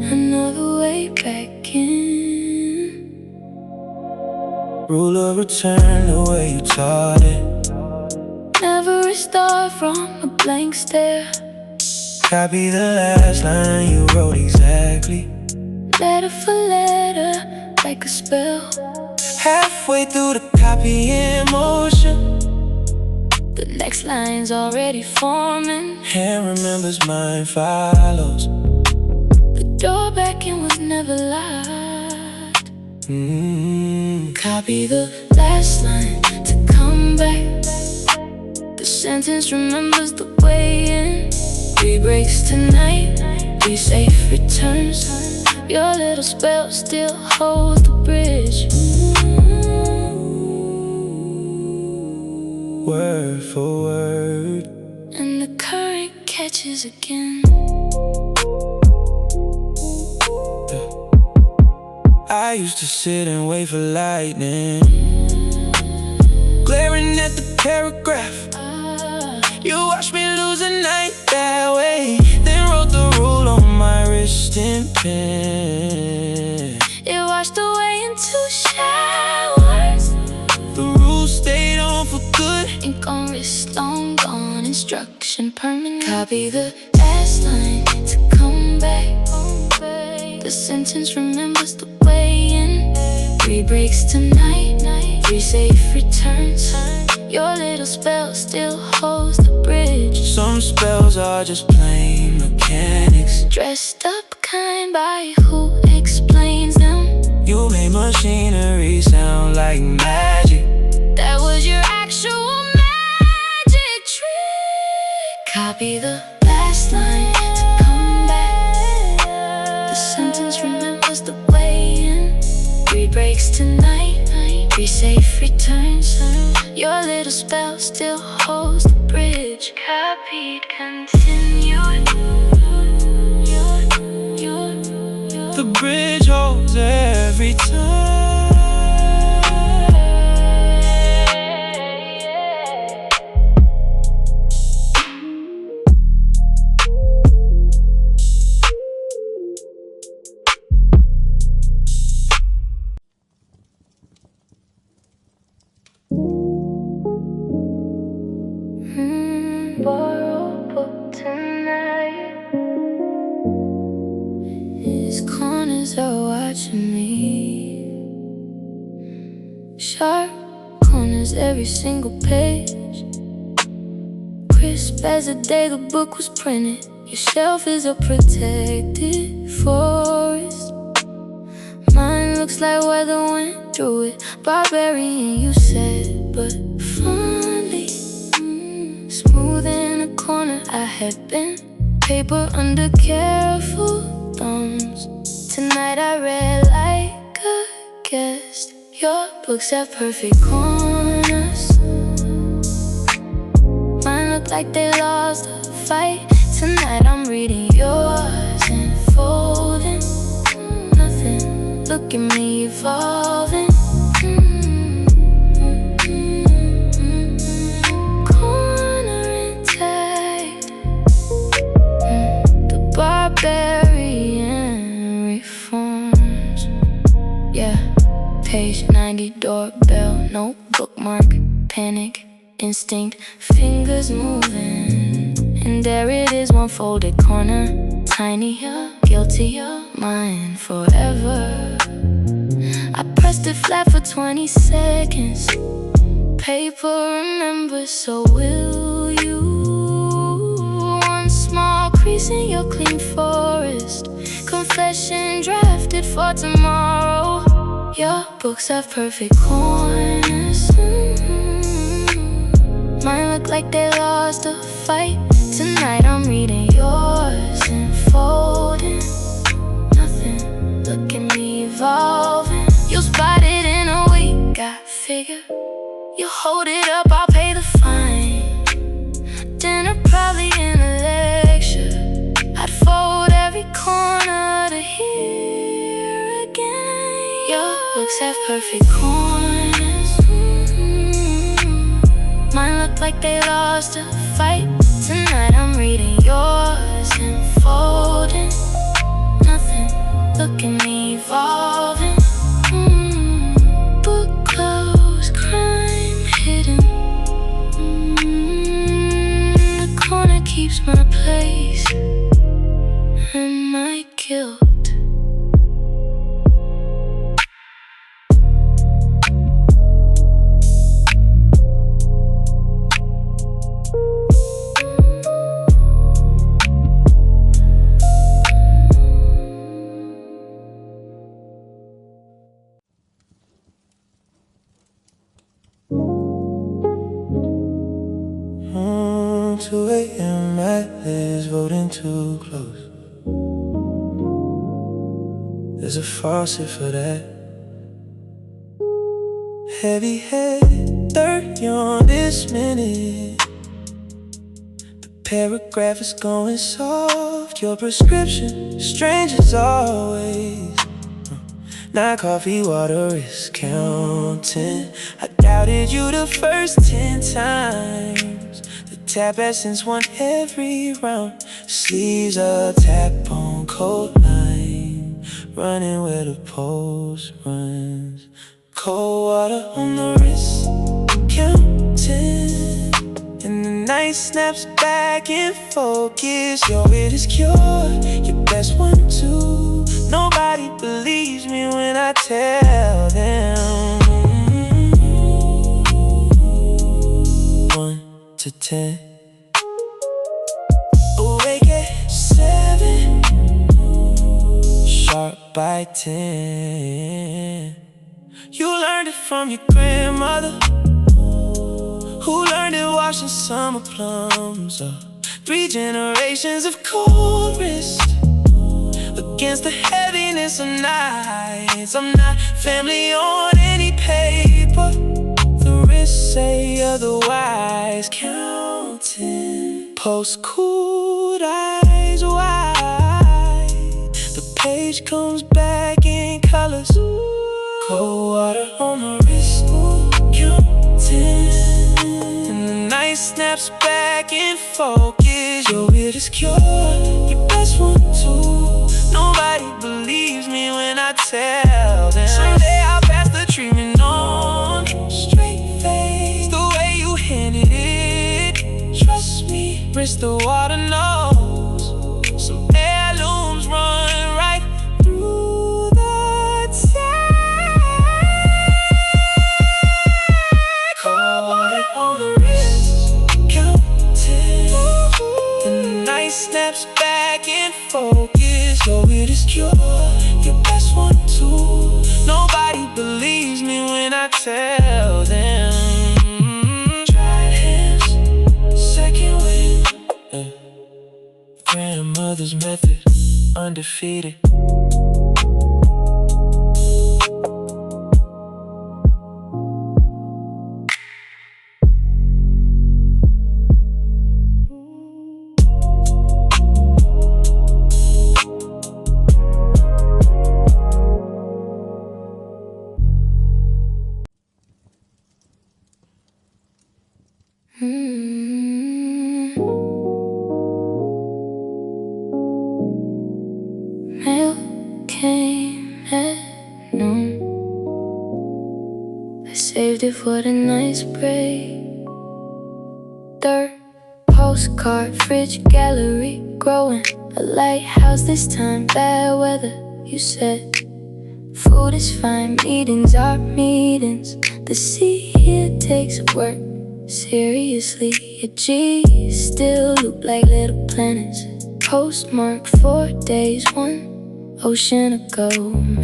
Another way back in. Rule of return the way you taught it. Never restart from a blank stare. Copy the last line you wrote exactly. Letter for letter, like a spell. Halfway through the copy in motion. The next line's already forming. Hand remembers, mine follows. The door back in was never locked. Copy the last line to come back. The sentence remembers the way in. 3 breaks tonight, 3 safe returns. Your little spell still holds the bridge. Word for word. And the current catches again. I used to sit and wait for lightning, glaring at the paragraph. You watched me lose a night that way, then wrote the rule on my wrist in pen. It washed away into showers. The rules stayed on for good. Ink on wrist, long gone, instruction permanent. Copy the last line to come back. The sentence remembers the way in. 3 breaks tonight, 3 safe returns. Your little spell still holds the bridge. Some spells are just plain mechanics. Dressed up kind by who explains them. You made machinery sound like magic. That was your actual magic trick. Copy the last line to come 3 safe returns. Your little spell still holds the bridge. Copied, continued. The bridge holds every time. Borrow book tonight. His corners are watching me. Sharp corners every single page. Crisp as the day the book was printed. Your shelf is a protected forest. Mine looks like weather went through it. Barbarian, you said, but fondly smooth in a corner I had been. Paper under careful thumbs. Tonight I read like a guest. Your books have perfect corners. Mine look like they lost a fight. Tonight I'm reading yours and folding. Nothing, look at me evolving. Barbarian reforms. Yeah, page 90, doorbell, no bookmark, panic, instinct, fingers moving. And there it is, one folded corner, tiny, guilty, mine forever. I pressed it flat for 20 seconds. Paper remembers, so will you. Small crease in your clean forest. Confession drafted for tomorrow. Your books have perfect corners. Mine look like they lost a fight. Tonight I'm reading yours and folding. Nothing, look at me evolving. You'll spot it in a week, I figure. You hold it up, I'll pay the fine. Dinner probably in a lecture. I'd fold every corner to hear again. Your books have perfect corners. Mine look like they lost a fight. Tonight I'm reading yours and folding. Nothing, look at me evolving. Book closed, crime hidden. Corner keeps my place and my guilt. Two a.m. Atlas voting too close. There's a faucet for that. Heavy head, 30 on this minute. The paragraph is going soft. Your prescription, strange as always. Not coffee, water is counting. I doubted you the first 10 times. The tap essence won every round. Sleeves a tap on cold line, running where the pulse runs. Cold water on the wrist, counting. And the night snaps back in focus. Your wit is cured, your best one too. Nobody believes me when I tell them. 1 to 10. Awake at 7, sharp by 10. You learned it from your grandmother, who learned it washing summer plums. 3 generations of cold wrist against the heaviness of nights. I'm not family on any paper. paper, the wrists say otherwise. Counting postcard, eyes wide. The page comes back in colors. Cold water on the wrist, counting. And the night snaps back in focus. Your weirdest cure, your best one too. Nobody believes me when I tell them. Someday I'll pass the treatment on. Straight face, the way you handed it. Trust me, risk the water knows. Some heirlooms run right through the tank. Cold water on the wrist, counting. And the night snaps back in focus. Your weirdest cure, your best one too. Nobody believes me when I tell them. Tried hands, second wind. Grandmother's method, undefeated. Mail came at noon. I saved it for the nice break. Dirt, postcard, fridge, gallery, growing a lighthouse this time. Bad weather, you said. Food is fine, meetings are meetings. The sea here takes work seriously. Your G's still loop like little planets. Postmark 4 days, 1 ocean ago.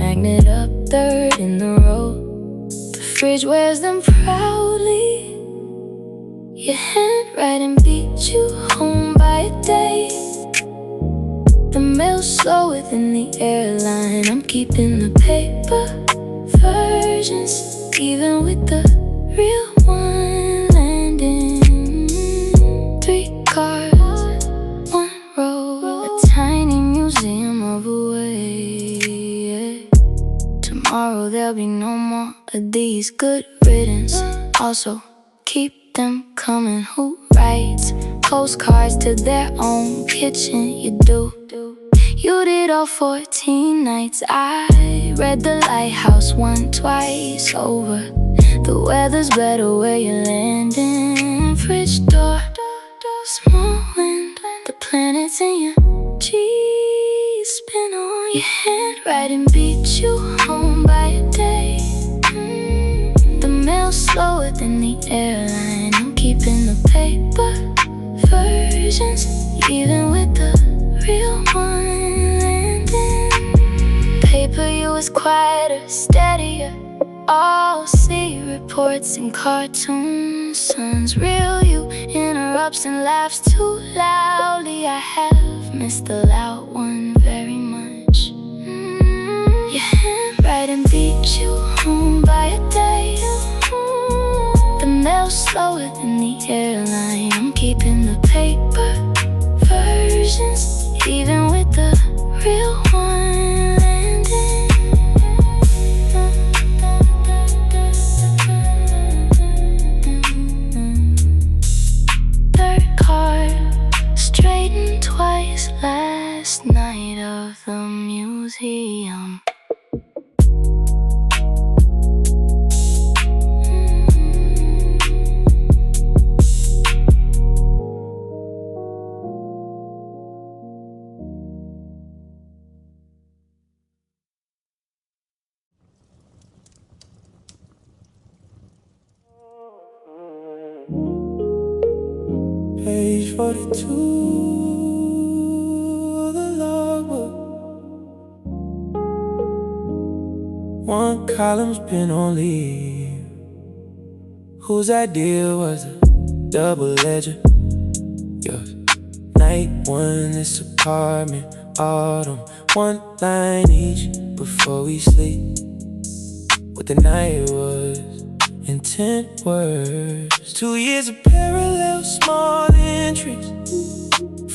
Magnet up, third in the row. The fridge wears them proudly. Your handwriting beat you home by a day. The mail's slower than the airline. I'm keeping the paper versions, even with the real one landing. 3 cars, 1 row, a tiny museum of a way. Tomorrow there'll be no more of these good riddance. Also, keep them coming. Who writes postcards to their own kitchen? You do. You did all 14 nights. I read The Lighthouse 1 twice over. The weather's better where you're landing. Fridge door, small wind. The planets in your G's spin on. Your handwriting beat you home by a day. The mail's slower than the airline. I'm keeping the paper versions, even with the real one landing. Paper you was quieter, steadier. All see reports and cartoons. Sun's real you interrupts and laughs too loudly. I have missed the loud one very much. Your handwriting beat you home by a day. The mail's slower than the airline. I'm keeping the paper versions, even with the real one landing. Third car, straightened twice last night of the museum. Page 42 of the logbook. One column's been on leave. Whose idea was a double ledger? Yours. Night 1, this apartment. Autumn, 1 line each before we sleep. What the night was, intent words. 2 years of parallel small entries,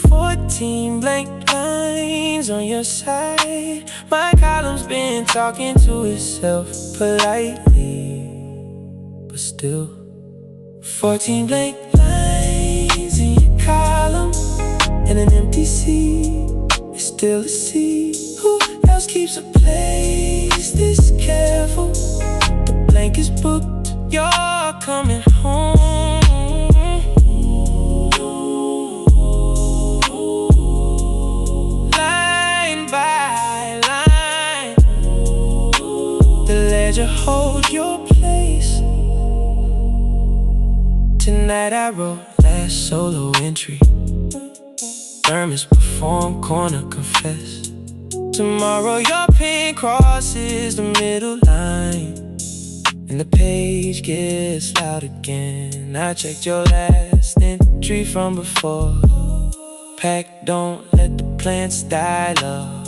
14 blank lines on your side. My column's been talking to itself politely, but still 14 blank lines in your column, and an empty seat is still a seat. Who else keeps a place this careful? The blank is booked, you're coming home. Line by line, the ledger hold your place. Tonight I wrote last solo entry. Thermos perform, corner confess. Tomorrow your pen crosses the middle line, and the page gets loud again. I checked your last entry from before. Pack, don't let the plants die, love.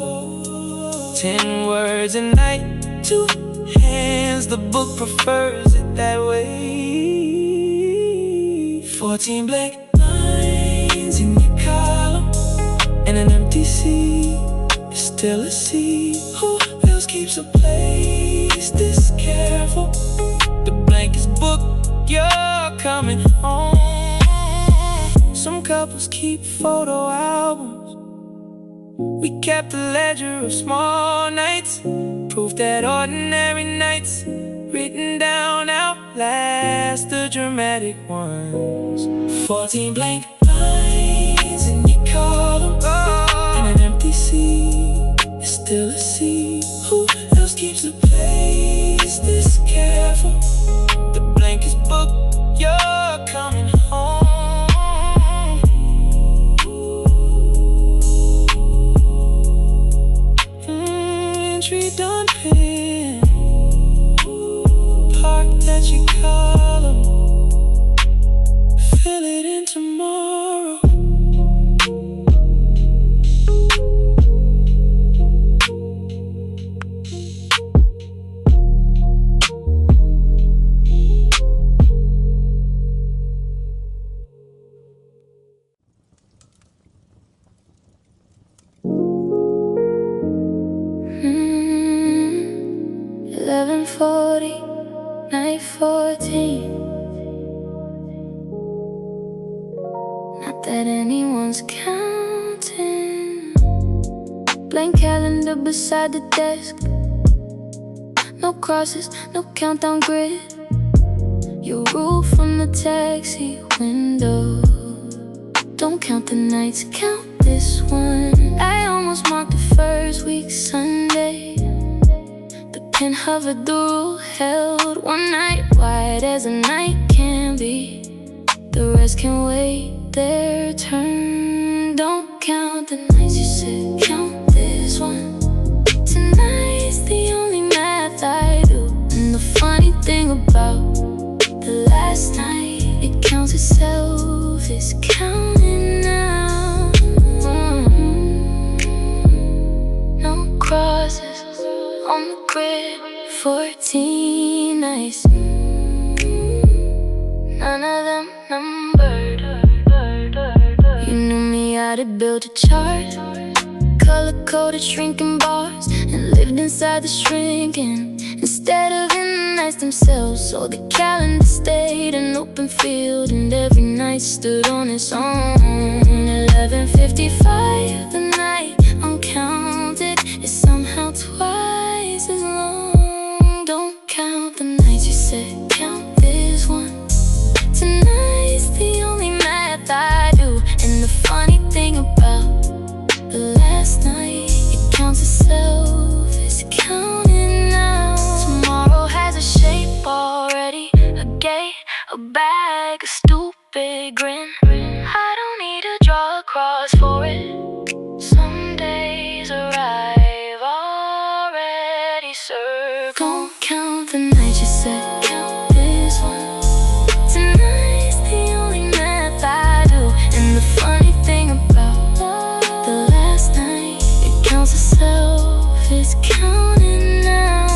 10 words a night, 2 hands, the book prefers it that way. 14 blank lines in your column, and an empty seat is still a seat. Who else keeps a place this careful? The blank is booked, you're coming home. Some couples keep photo albums. We kept a ledger of small nights, proof that ordinary nights written down outlast the dramatic ones. 14 blank lines in your column, and an empty seat is still a seat. Who else keeps a place this careful? The blank is booked, you're coming home. Entry done pen, parked at your column. Fill it in tomorrow. Mm, 11:40, night 14. Not that anyone's counting. Blank calendar beside the desk. No crosses, no countdown grid. Your rule from the taxi window. Don't count the nights, count this one. I almost marked the first week Sunday. The pen hovered, the rule held. One night wide as a night can be. The rest can wait their turn. Don't count the nights you said, count this one. Tonight's the only math I do. And the funny thing about the last night, it counts itself, it's counting now. No crosses on the grid, 14 nights, none of them numbered. You knew me, I'd built a chart, color-coded shrinking bars, and lived inside the shrinking instead of in the nights themselves. So the calendar stayed an open field, and every night stood on its own. 11:55, the night uncounted is somehow twice as long. Don't count the nights you said, count this one. Tonight's the only math I do. And the funny thing about the last night, it counts itself, it's counting now. Tomorrow has a shape already, a gate, a bag, a stupid grin. I don't need to draw a cross for it. Some days arrive already circled. Don't count the nights you said, count this one. Tonight's the only math I do. And the funny thing about the last night, it counts itself, it's counting now.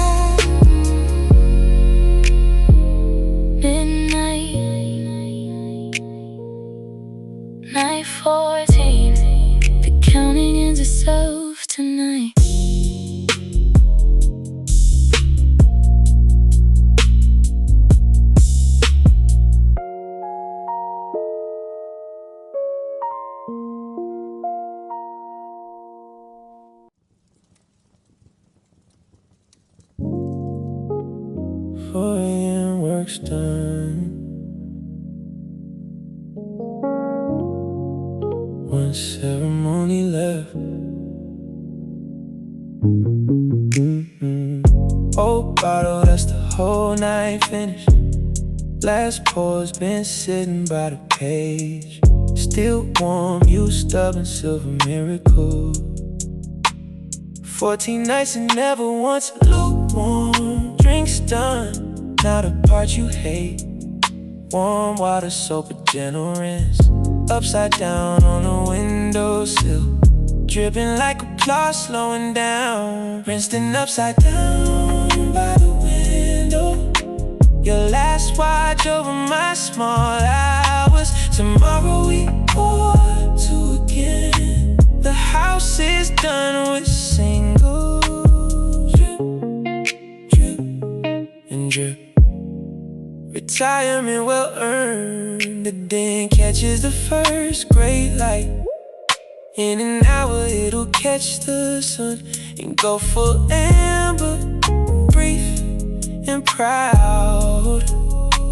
4 a.m. work's done. One ceremony left. Old bottle, that's the whole night finished. Last pour's been sitting by the page. Still warm, you stubborn silver miracle. 14 nights and never once lukewarm. Drinks done, now the part you hate. Warm water, soap, a gentle rinse. Upside down on the windowsill, dripping like applause, slowing down. Rinsed and upside down by the window. Your last watch over my small hours. Tomorrow we pour two again. The house is done with singles. Drip, drip, and drip. Retirement well earned. The den catches the first great light. In an hour it'll catch the sun and go full amber, brief and proud.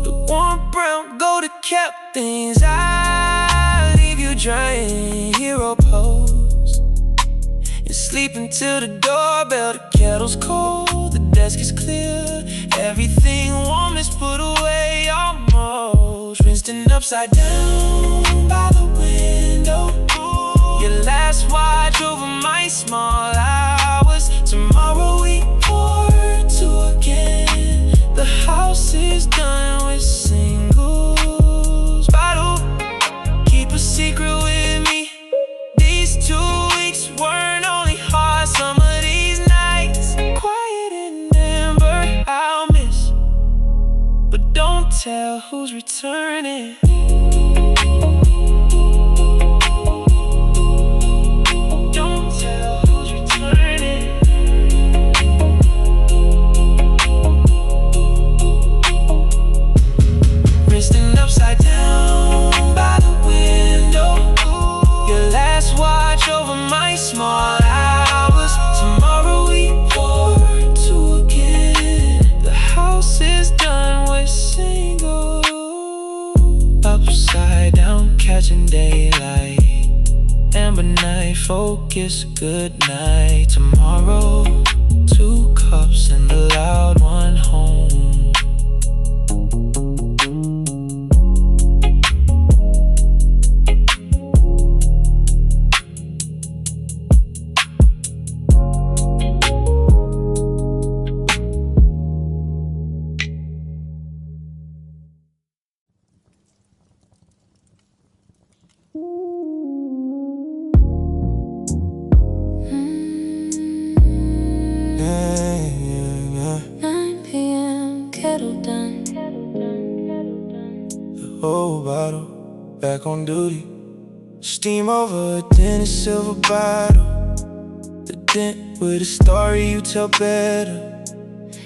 The warm brown gold kept things. I leave you drying hero pose and sleep until the doorbell. The kettle's cold, the desk is clear, everything warm is put away almost. Rinsed and upside down by the window. Your last watch over my small hours. Tomorrow we pour two again. The house is done with singles. Bottle, keep a secret with me. These 2 weeks weren't only hard. Some of these nights, quiet and amber, I'll miss, but don't tell who's returning. Upside down by the window. Your last watch over my small hours. Tomorrow we pour two again. The house is done with singles. Upside down, catching daylight. Amber night, focus, good night. Tomorrow, 2 cups and the loud one home. Whole bottle, back on duty. Steam over a dented silver bottle. The dent with a story you tell better.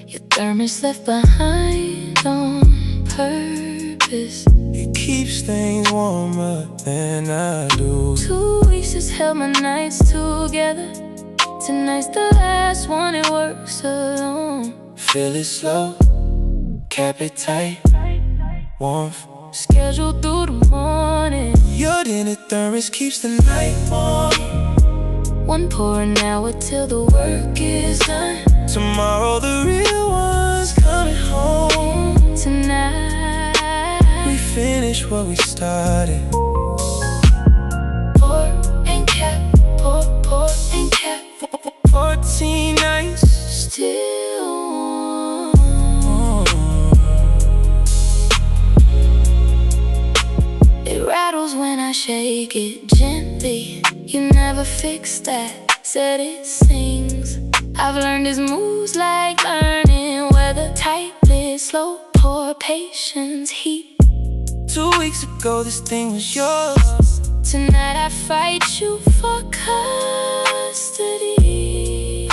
Your thermos left behind on purpose. It keeps things warmer than I do. 2 weeks has held my nights together. Tonight's the last one, it works alone. Feel it slow, cap it tight, warmth scheduled through the morning. Your dented thermos keeps the night warm. 1 pour an hour till the work is done. Tomorrow the real one's coming home. Tonight we finish what we started. Pour and cap, pour and cap. 14 nights still rattles when I shake it gently. You never fix that, said it sings. I've learned his moves like learning weather. Tight lid, slow pour, patience, heat. 2 weeks ago this thing was yours. Tonight I fight you for custody.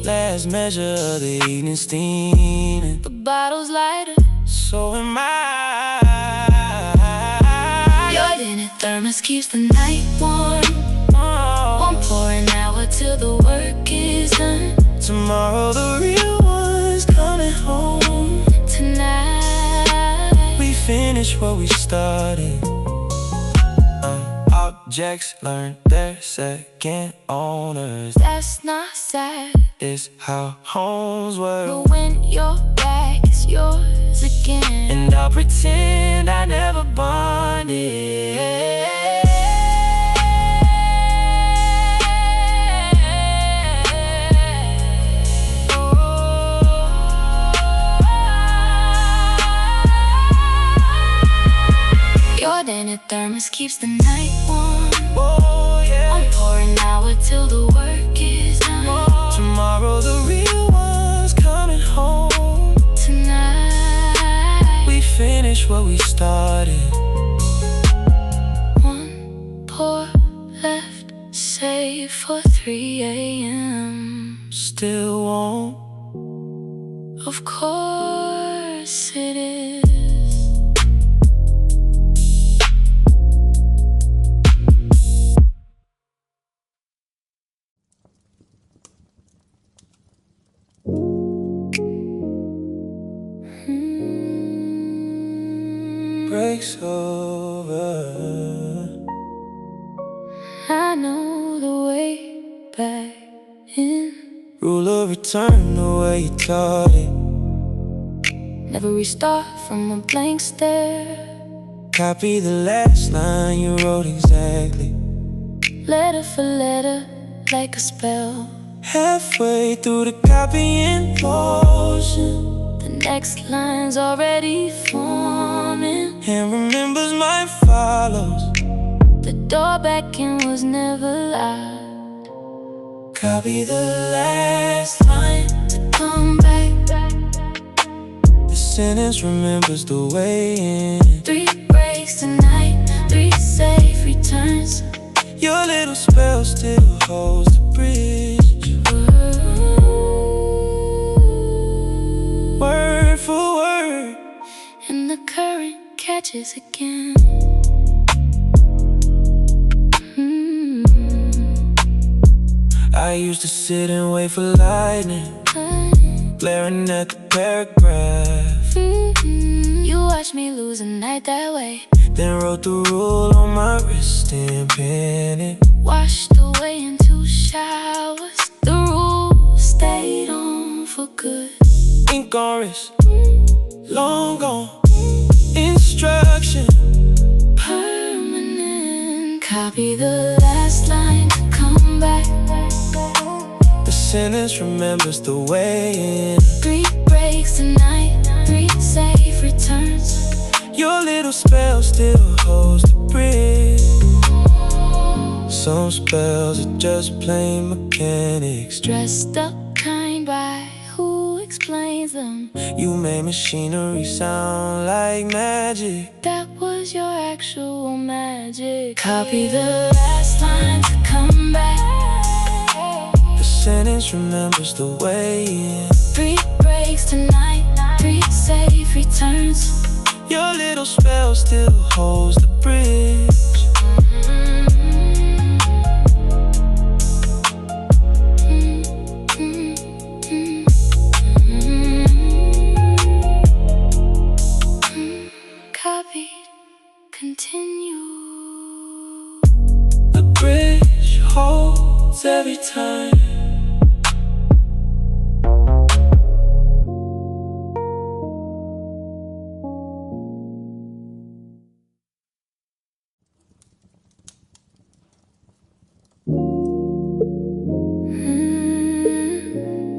Last measure of the evening steaming. The bottle's lighter, so am I. Your dented thermos keeps the night warm. 1 pour an hour till the work is done. Tomorrow the real one's coming home. Tonight where we started. Objects learn their second owners. That's not sad, It's how homes work. but when you're back, it's yours again. And I'll pretend I never bonded. Your dented thermos keeps the night warm. Oh yeah. I'm pouring out till the work is done. Tomorrow the real one's coming home. Tonight We finish what we started. one pour left, save for 3 a.m. Still won't. Of course it is. Breaks over. I know the way back in. Rule of return the way you taught it. Never restart from a blank stare. Copy the last line you wrote exactly. Letter for letter, like a spell. Halfway through the copying motion, The next line's already forming. and remembers my follows. The door back in was never locked. Copy the last line. To come back, The sentence remembers the way in. 3 breaks tonight, 3 safe returns. Your little spell still holds the bridge. Word for word. And the current catches again. I used to sit and wait for lightning, glaring at the paragraph. You watched me lose a night that way. Then wrote the rule on my wrist and pen it. Washed away in 2 showers. The rules stayed on for good. Ink on wrist, long gone. Instruction, Permanent. Copy the last line to come back. the sentence remembers the way in. 3 breaks tonight, 3 safe returns. Your little spell still holds the bridge. Some spells are just plain mechanics. Dressed up kind by who explains them. You made machinery sound like magic. That was your actual magic. Copy the last line to come back. The sentence remembers the way in. 3 breaks tonight, 3 safe returns. Your little spell still holds the bridge. Copied, continue. The bridge holds every time.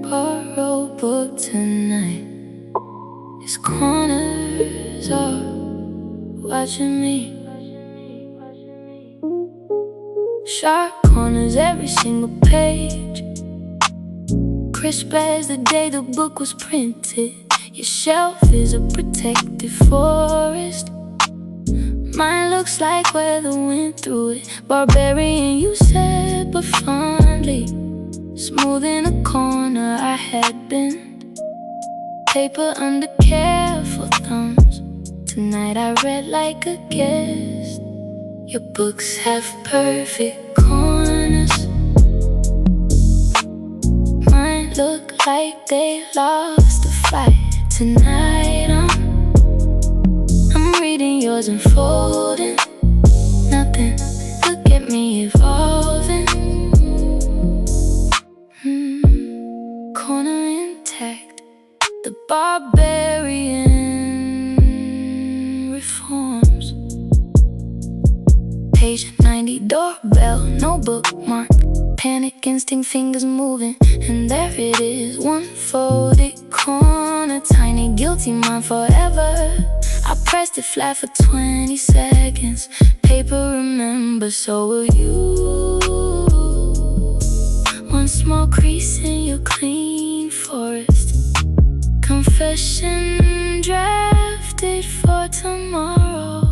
Borrowed book tonight. His corners are watching me. Sharp corners every single page. Crisp as the day the book was printed. Your shelf is a protected forest. Mine looks like where the wind threw it. Barbarian, you said, but fondly. Smooth in a corner I had been. Paper under careful thumbs. Tonight I read like a guest. Your books have perfect corners. Mine look like they lost the fight. Tonight I'm reading your yours unfolding. Nothing, look at me evolving. Corner intact, the barbarian reforms. Page 90, doorbell, no bookmark. Panic instinct, fingers moving, and there it is. One folded corner, tiny guilty mind forever. I pressed it flat for 20 seconds. Paper remember, so will you. One small crease in your clean forest. Confession drafted for tomorrow.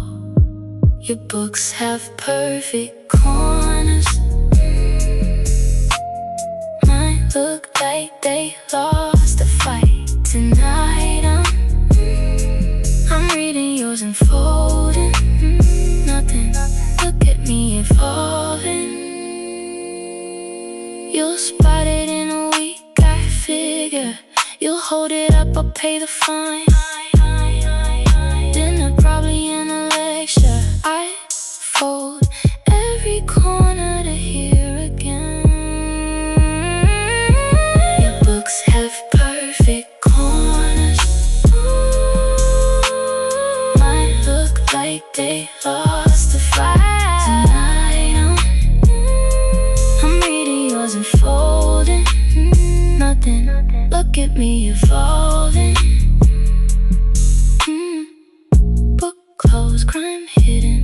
Your books have perfect corners. Mine look like they lost a fight. Tonight I'm reading yours unfolding. Nothing, look at me evolving. You'll spot it in a week, I figure. You'll hold it up, I'll pay the fine. Dinner probably in a lecture. I fold every corner to hear again. Your books have perfect corners. Mine look like they lost the fight. Tonight I'm reading yours unfolding. Nothing, look at me evolving. Book closed, crime hidden.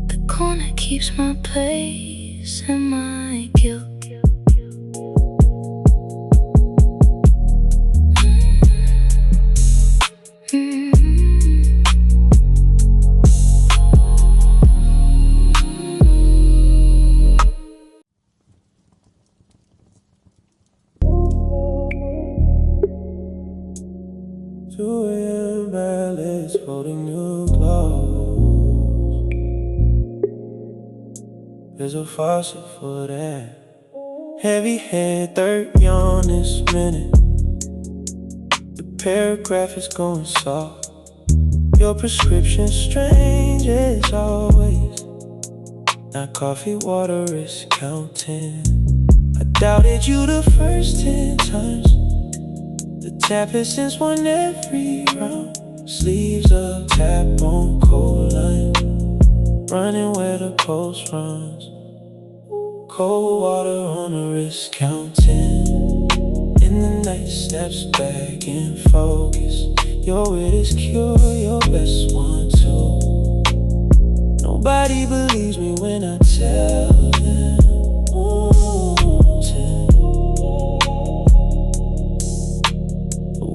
The corner keeps my place and my guilt. Ballads folding new clothes. There's a faucet for that. Heavy head, third yawn this minute. The paragraph is going soft. Your prescription strange as always. Not coffee, water is counting. I doubted you the first 10 times. The tap has since won every round. Sleeves up, tap on cold line. Running where the post runs. Cold water on the wrist, counting. In the night, snaps back in focus. Your weirdest cure, your best one too. Nobody believes me when I tell them.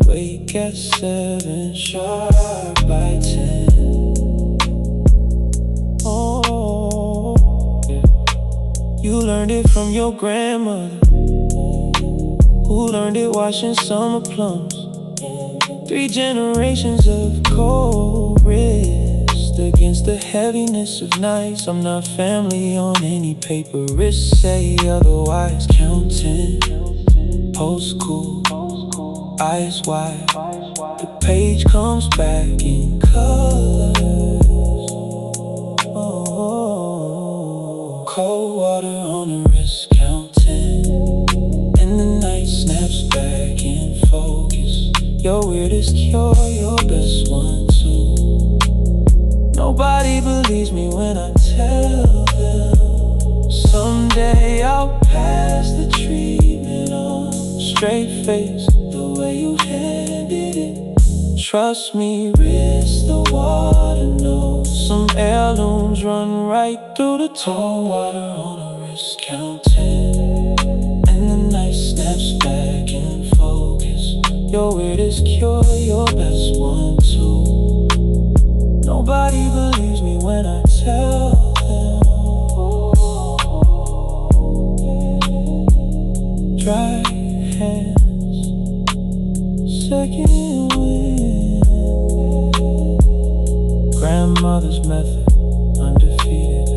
Wake at 7, sharp by 10. Oh, yeah. You learned it from your grandmother, who learned it washing summer plums. 3 generations of cold wrist against the heaviness of nights. I'm not family on any paper. Wrists say otherwise, counting. Post cool, eyes wide. The page comes back in colors. Oh, cold water on the wrist, counting. And the night snaps back in focus. Your weirdest cure, your best one too. Nobody believes me when I tell them. Someday I'll pass the treatment on. Straight face, the way you handed it. Trust me, risk the water, no. Some heirlooms run right through the tall water on the wrist, counting. And the night snaps back in focus. Your weirdest cure, your best one too. Nobody believes me when I tell them. Dry hands, second wind. Grandmother's method, undefeated.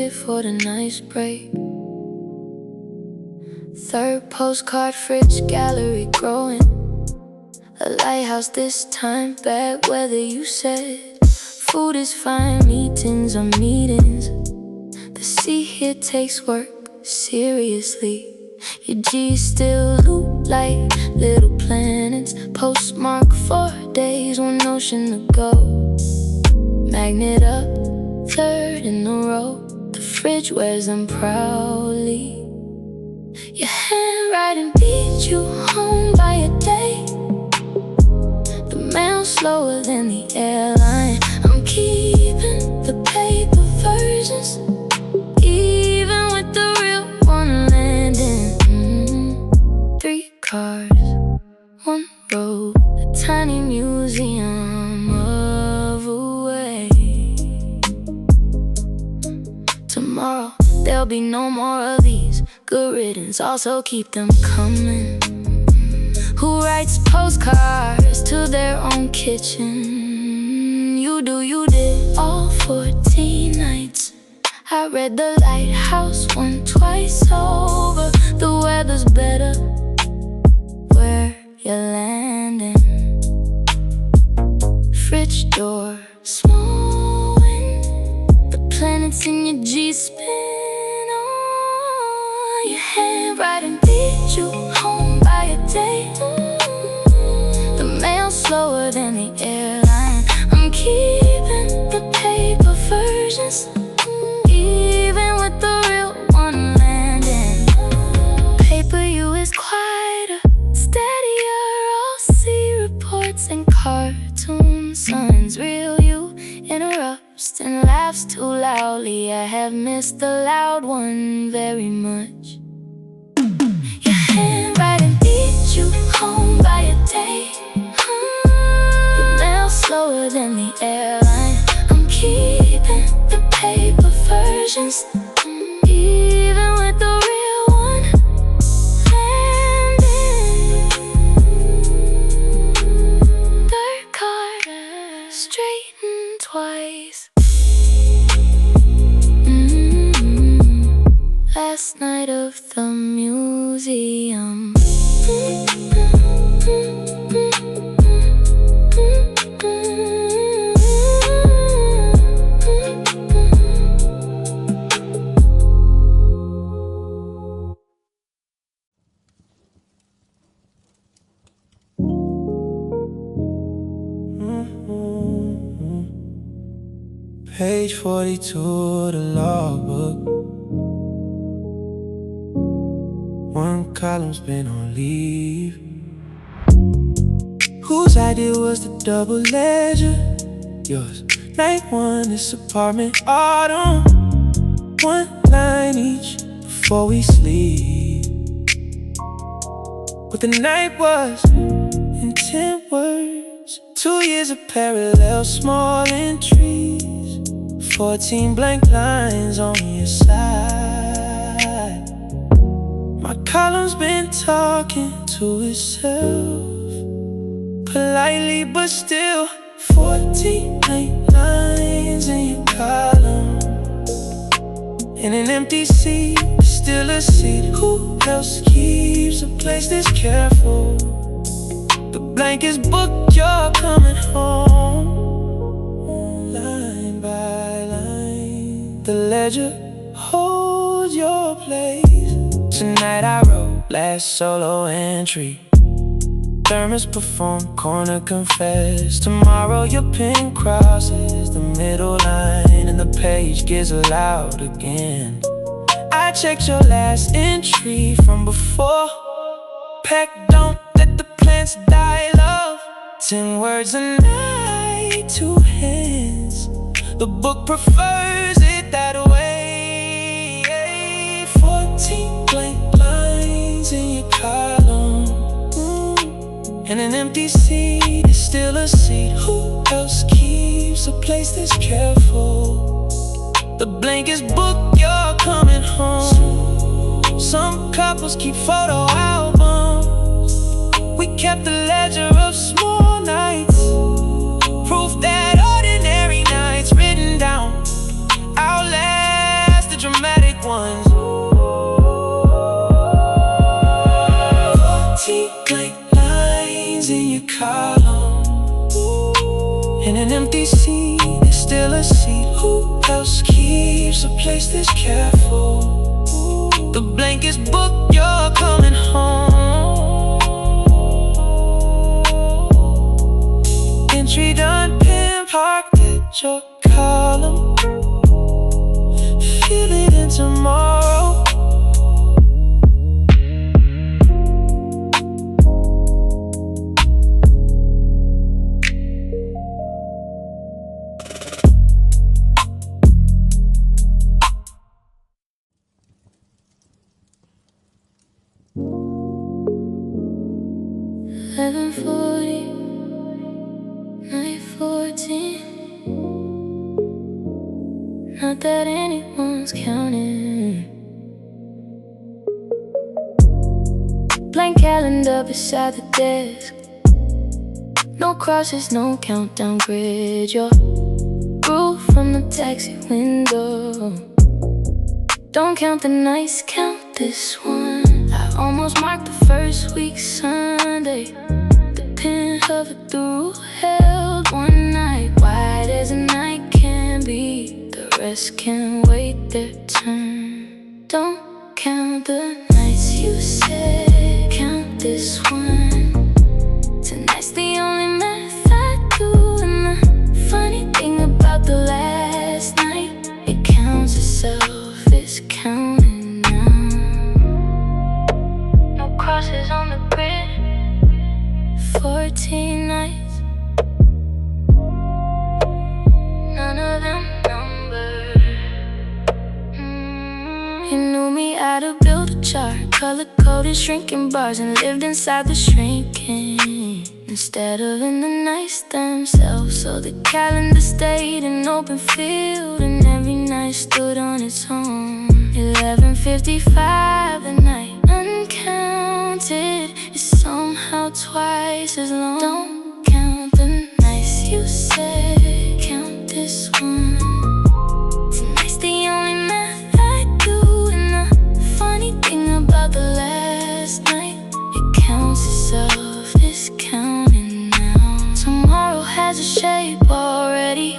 it for the nice break. Third postcard, fridge, gallery growing. A lighthouse this time, bad weather you said. Food is fine, meetings are meetings. The sea here takes work seriously. Your G's still loop like little planets. Postmark 4 days, one ocean to go. Magnet up, third in a row. The fridge wears them proudly. Your handwriting beat you home by a day. The mail slower than the airline. I'm keeping the paper versions, even with the real one landing. 3 cars, 1 road, a tiny museum of a way. Tomorrow there'll be no more of these. Good riddance, also keep them coming. Who writes postcards to their own kitchen? You do, you did all 14 nights. I read The Lighthouse one twice over. The weather's better where you're landing. Fridge door, small wind. The planets in your G spin. Your handwriting beat you home by a day. The mail slower than the airline. I'm keeping the paper versions, even with the real one landing. Paper you is quieter, steadier. I'll see reports and cartoon signs. Real you interrupts and laughs too loudly. I have missed the loud one very much. Your handwriting beat you home by a day. The mail slower than the airline. I'm keeping the paper versions, even with the real one landing. Third card, straightened twice. Last night of the museum. Page 42 of the logbook. One column's been on leave. Whose idea was the double ledger? Yours. Night 1, this apartment. Autumn. 1 line each before we sleep. What the night was in 10 words. 2 years of parallel small entries. 14 blank lines on your side. My column's been talking to itself, politely but still. 14 blank lines in your column. In an empty seat, still a seat. Who else keeps a place this careful? The blank is booked, you're coming home. Line by line, the ledger holds your place. Tonight I wrote last solo entry. Thermos performed, corner confessed. Tomorrow your pen crosses the middle line and the page gets loud again. I checked your last entry from before. Pack, don't let the plants die, love. 10 words a night, 2 hands. The book prefers it that way. 14 blank lines in your column. And an empty seat is still a seat. Who else keeps a place this careful? The blank is booked, you're coming home. Some couples keep photo albums. We kept the ledger of small nights. Proof that ordinary nights written down outlast the column. In an empty seat, there's still a seat. Who else keeps a place this careful? The blanket's booked, you're coming home. Entry done, pen parked at your column. Feel it in tomorrow. Not that anyone's counting. Blank calendar beside the desk. No crosses, no countdown grid. Your rule from the taxi window. Don't count the nights, count this one. I almost marked the first week Sunday. The pen hovered through, held one night. Wide as a night can be. The rest can wait their turn. Don't count the nights you said, count this one. Tonight's the only math I do. And the funny thing about the last night, it counts itself, it's counting now. No crosses on the grid. 14 nights, none of them numbered. You knew me, I'd have built a chart, color-coded shrinking bars, and lived inside the shrinking instead of in the nights themselves. So the calendar stayed an open field, and every night stood on its own. 11:55 the night, uncounted, is somehow twice as long. Don't count the nights you said, count this one. Tonight's the only math I do. And the funny thing about the last night, it counts itself, it's counting now. Tomorrow has a shape already.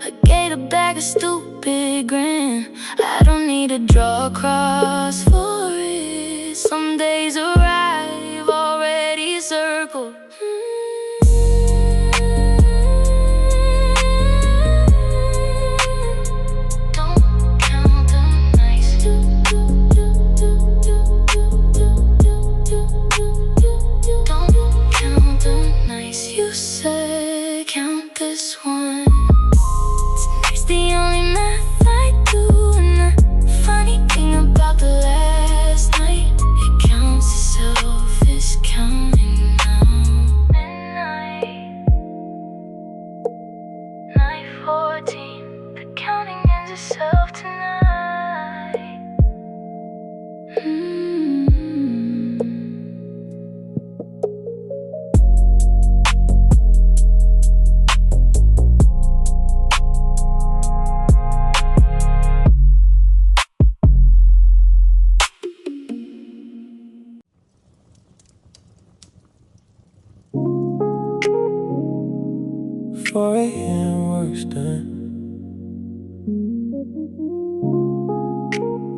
I gave a bag of stupid grin. I don't need to draw a cross for it. Some days arrive already circled. Don't count the nights. Don't count the nights you said, count this one. Tonight's the only math I do. And the funny thing about the last night, it counts itself, it's counting now. Midnight, night 14, the counting ends itself tonight. Four a.m. work's done.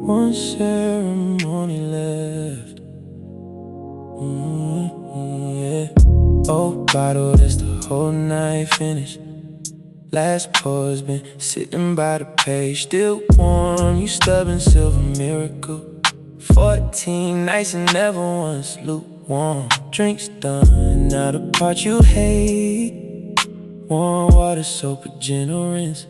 One ceremony left. Yeah. Oh, bottle, that's the whole night finished. Last pour's been sitting by the page, still warm. You stubborn silver miracle. 14 nights and never once lukewarm. Drinks done, now the part you hate. Warm water, soap, a gentle rinse.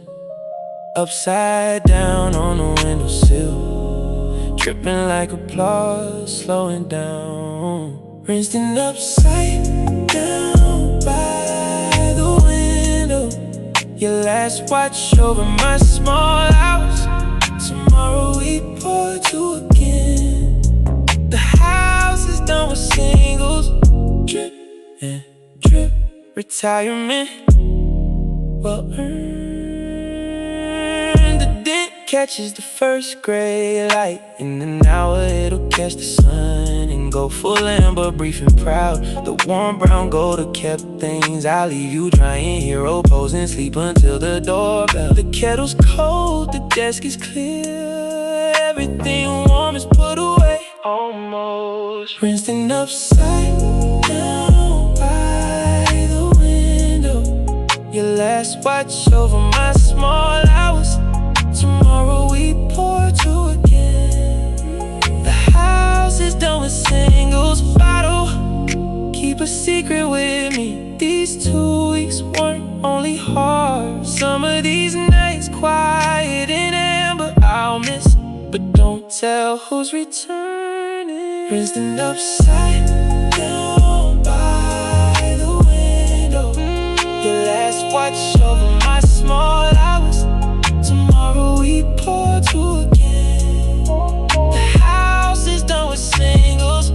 Upside down on the windowsill, dripping like applause, slowing down. Rinsed and upside down by the window. Your last watch over my small house. Tomorrow we pour two again. The house is done with singles. Drip and drip, retirement well earned. The dent catches the first gray light. In an hour it'll catch the sun and go full amber, brief and proud. The warm brown gold kept things. I'll leave you drying, hero pose and sleep until the doorbell. The kettle's cold, the desk is clear, everything warm is put away. Almost rinsing upside down by the window. Your last watch over my small hours. Tomorrow we pour two again. The house is done with singles. Bottle, keep a secret with me. These 2 weeks weren't only hard. Some of these nights quiet in amber I'll miss, but don't tell who's returning. Rinsing upside down by the window. Your last watch over my small hours. Tomorrow we pour two again. The house is done with singles.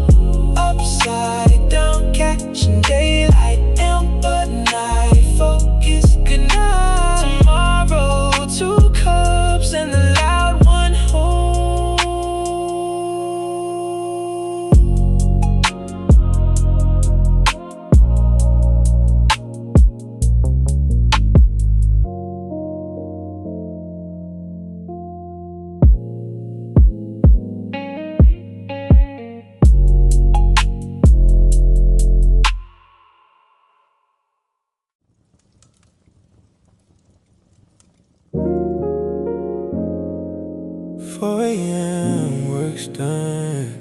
Upside down, catching daylight, amber night, focus, good night. Tomorrow, 2 cups and the loud one home. Four a.m. work's done.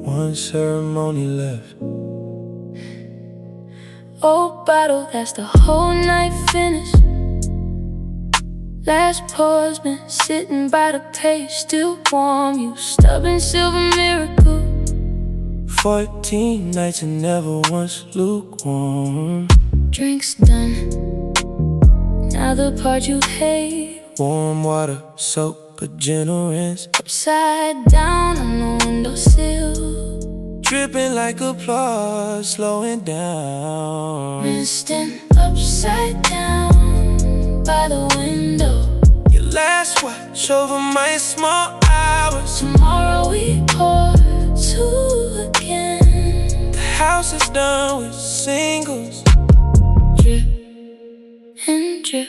One ceremony left. Old bottle, that's the whole night finished. Last pour's been sitting by the page, still warm. You stubborn silver miracle. 14 nights and never once lukewarm. Drinks done, now the part you hate. Warm water, soap, a gentle rinse. Upside down on the windowsill, Dripping like applause, slowing down. rinsed in upside down by the window. Your last watch over my small hours. Tomorrow we pour two again. The house is done with singles. Drip and drip,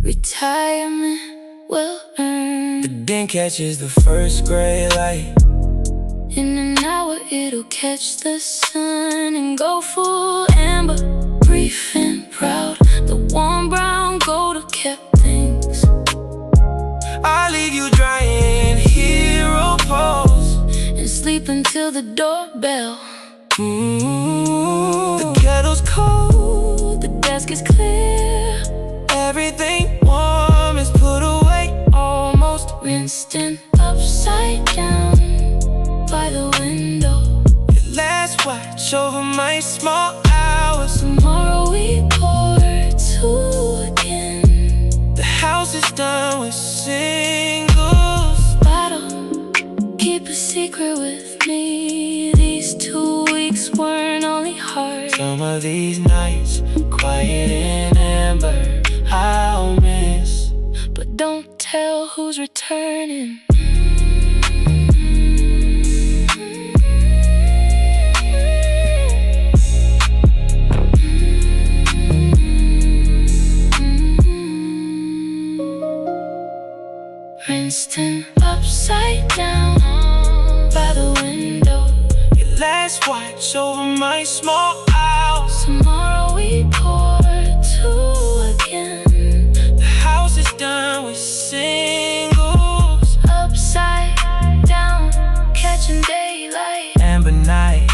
retirement well earned. The den catches the first gray light. In an hour it'll catch the sun and go full amber, brief and proud. The warm brown gold have kept things. I'll leave you drying, hero pose, And sleep until the doorbell. The kettle's cold, The desk is clear, everything warm is put away. almost rinsed in upside down by the window. Your last watch over my small hours. Tomorrow we pour two again. The house is done with singles. Bottle, keep a secret with me. These 2 weeks weren't only hard. Some of these nights, quiet in amber, I'll miss, But don't tell who's returning. Rinsed in upside down by the window. your last watch over my small house. Tomorrow we pour two again. The house is done with singles. Upside down, catching daylight. Amber night,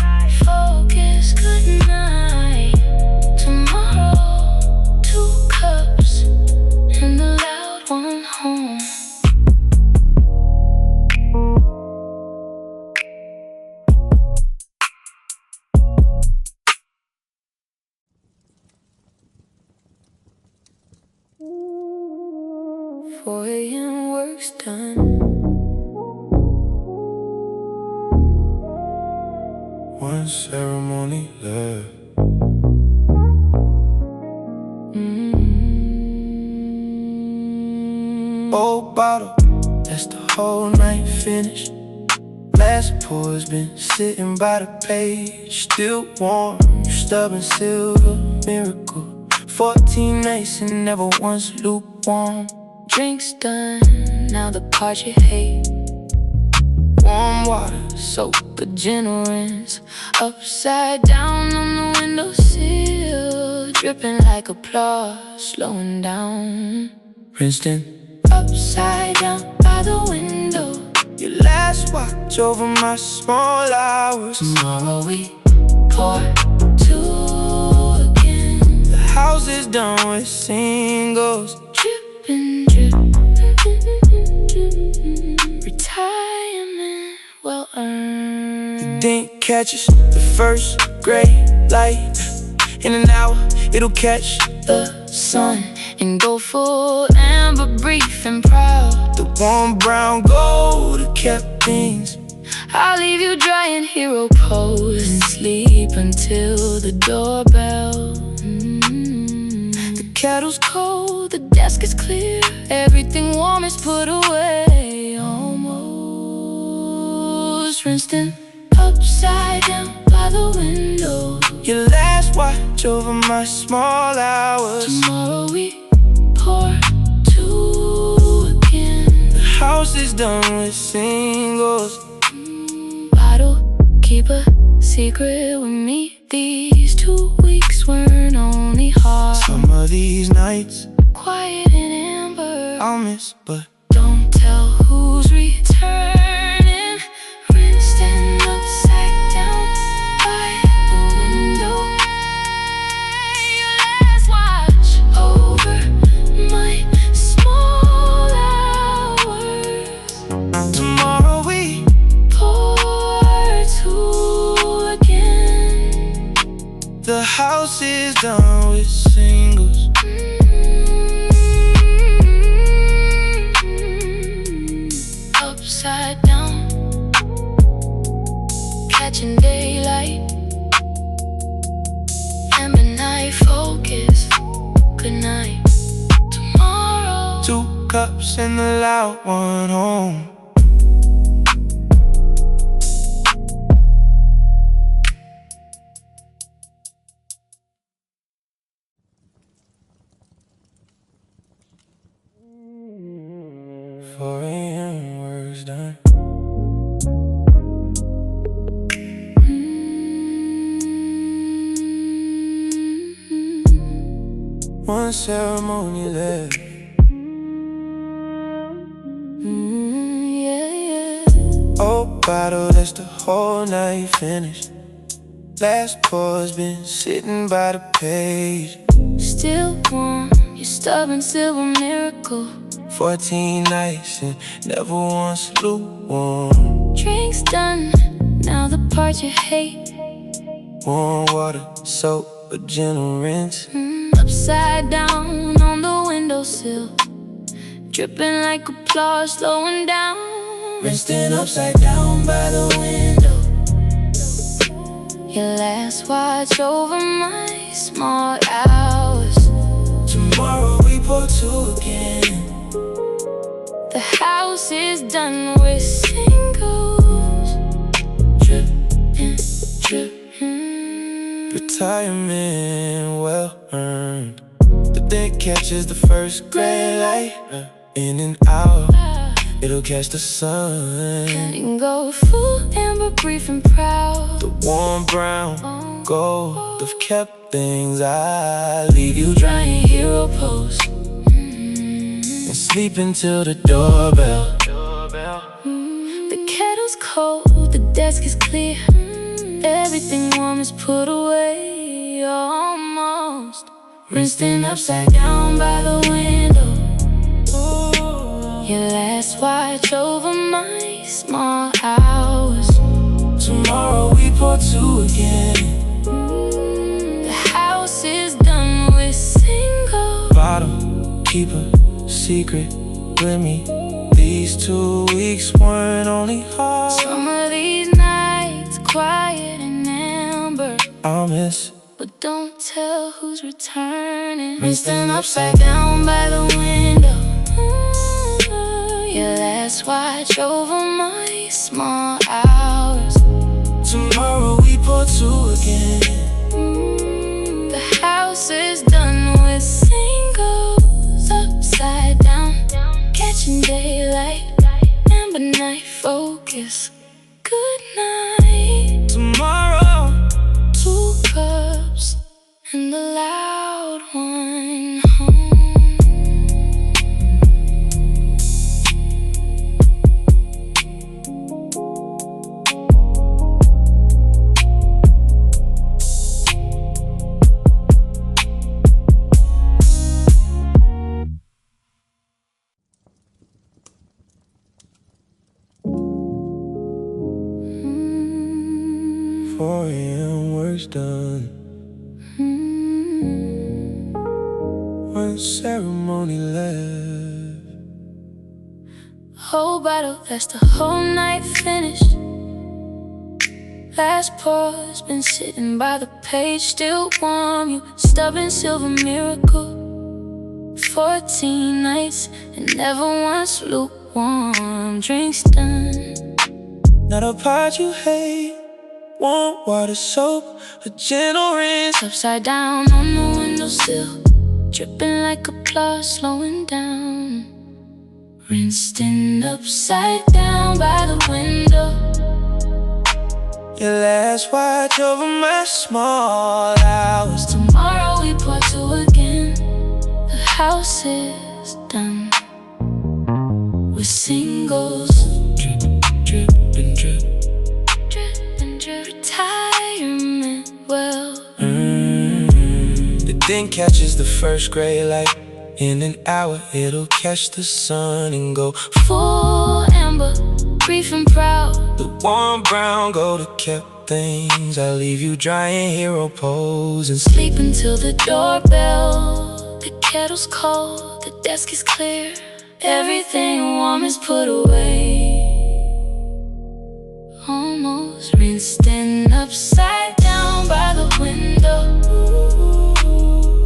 Focus, good night. Tomorrow, 2 cups and the loud one home. Four a.m. work's done. one ceremony left. Old bottle, that's the whole night finished. Last pour's been sitting by the page, still warm, stubborn silver miracle. 14 nights and never once lukewarm. Drinks done, now the part you hate. Warm water, Soap, a gentle rinse. Upside down on the windowsill, dripping like applause, slowing down. rinsed in. Upside down by the window. Your last watch over my small hours. Tomorrow we pour two again. The house is done with singles. Dripping, drip. Retirement well earned. Didn't catch us the first gray light. In an hour, it'll catch The sun and go full amber, brief and proud. the warm brown gold that kept things. I'll leave you dry in hero pose and sleep until the doorbell. The kettle's cold, the desk is clear, everything warm is put away. Almost rinsed in, upside down by the window. Your last watch over my small hours. Tomorrow we pour two again. The house is done with singles. Bottle, keep a secret with me. These 2 weeks weren't only hard. Some of these nights Quiet and amber, I'll miss, but don't tell who's returning. Rinsed and upside down by the window. Your last watch over my small hours. tomorrow we Pour two again. the house is done with singles. Upside down, catching daylight. Amber night focus. Good night. Tomorrow. 2 cups and the loud one home. For work's done. One ceremony left. Yeah, yeah. Oh, bottle, that's the whole night finished. Last pour's been sitting by the page. Still warm, your stubborn silver miracle. 14 nights and never once lukewarm. Drinks done, now the part you hate. Warm water, soap, a gentle rinse. Upside down on the windowsill, dripping like applause, slowing down. Rinsed in upside down by the window. Your last watch over my small hours. Tomorrow we pour two again. The house is done with singles. Drip, Drip. retirement well earned. The thing catches the first gray light. In an hour, it'll catch the sun. And go full amber, brief and proud. The warm brown gold have kept things. I leave you dry in hero pose and sleep until the doorbell. The kettle's cold, the desk is clear, everything warm is put away. Almost rinsed in upside down by the window. Your last watch over my small hours. Tomorrow we pour two again. The house is done with single. Bottom, keep a secret with me. These 2 weeks weren't only hard. Some of these nights quiet and amber, I'll miss, but don't tell who's returning. Rinsed and upside down by the window. Your last last watch over my small hours. Tomorrow we pour two again. The house is done with singles upside down, catching daylight, amber night focus. Good night. Tomorrow, 2 cups and the loud one home. mm, 4 a.m. work's done. One ceremony left. Whole bottle, that's the whole night finished. Last pour's been sitting by the page, still warm. You stubborn silver miracle. 14 nights and never once lukewarm. Drinks done. Not a part you hate. Warm water soak, a gentle rinse. Upside down on the windowsill, dripping like a plot slowing down. Rinsed in upside down by the window. Your last watch over my small hours. Tomorrow we pour two again. The house is done with singles. Drip, drip, and drip. Drip and drip. Retirement well. The thing catches the first gray light. In an hour it'll catch the sun and go full amber, brief and proud. The warm brown gold that kept things. I leave you drying hero pose and Sleep until the doorbell. The kettle's cold, the desk is clear. Everything warm is put away. Almost rinsed in upside down by the window.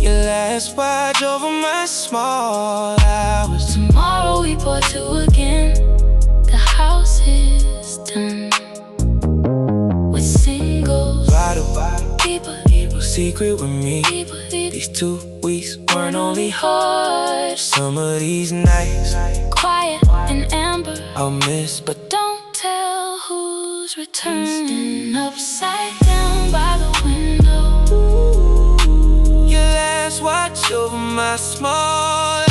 Your last watch over my small hours. Tomorrow we pour two again. The house is done with singles. Bottle, Deeper, secret with me. deeper, deeper. These 2 weeks weren't only Hard, some of these nights quiet and amber. I'll miss, but Don't tell who's returning. Upside down by the window. your last watch over my small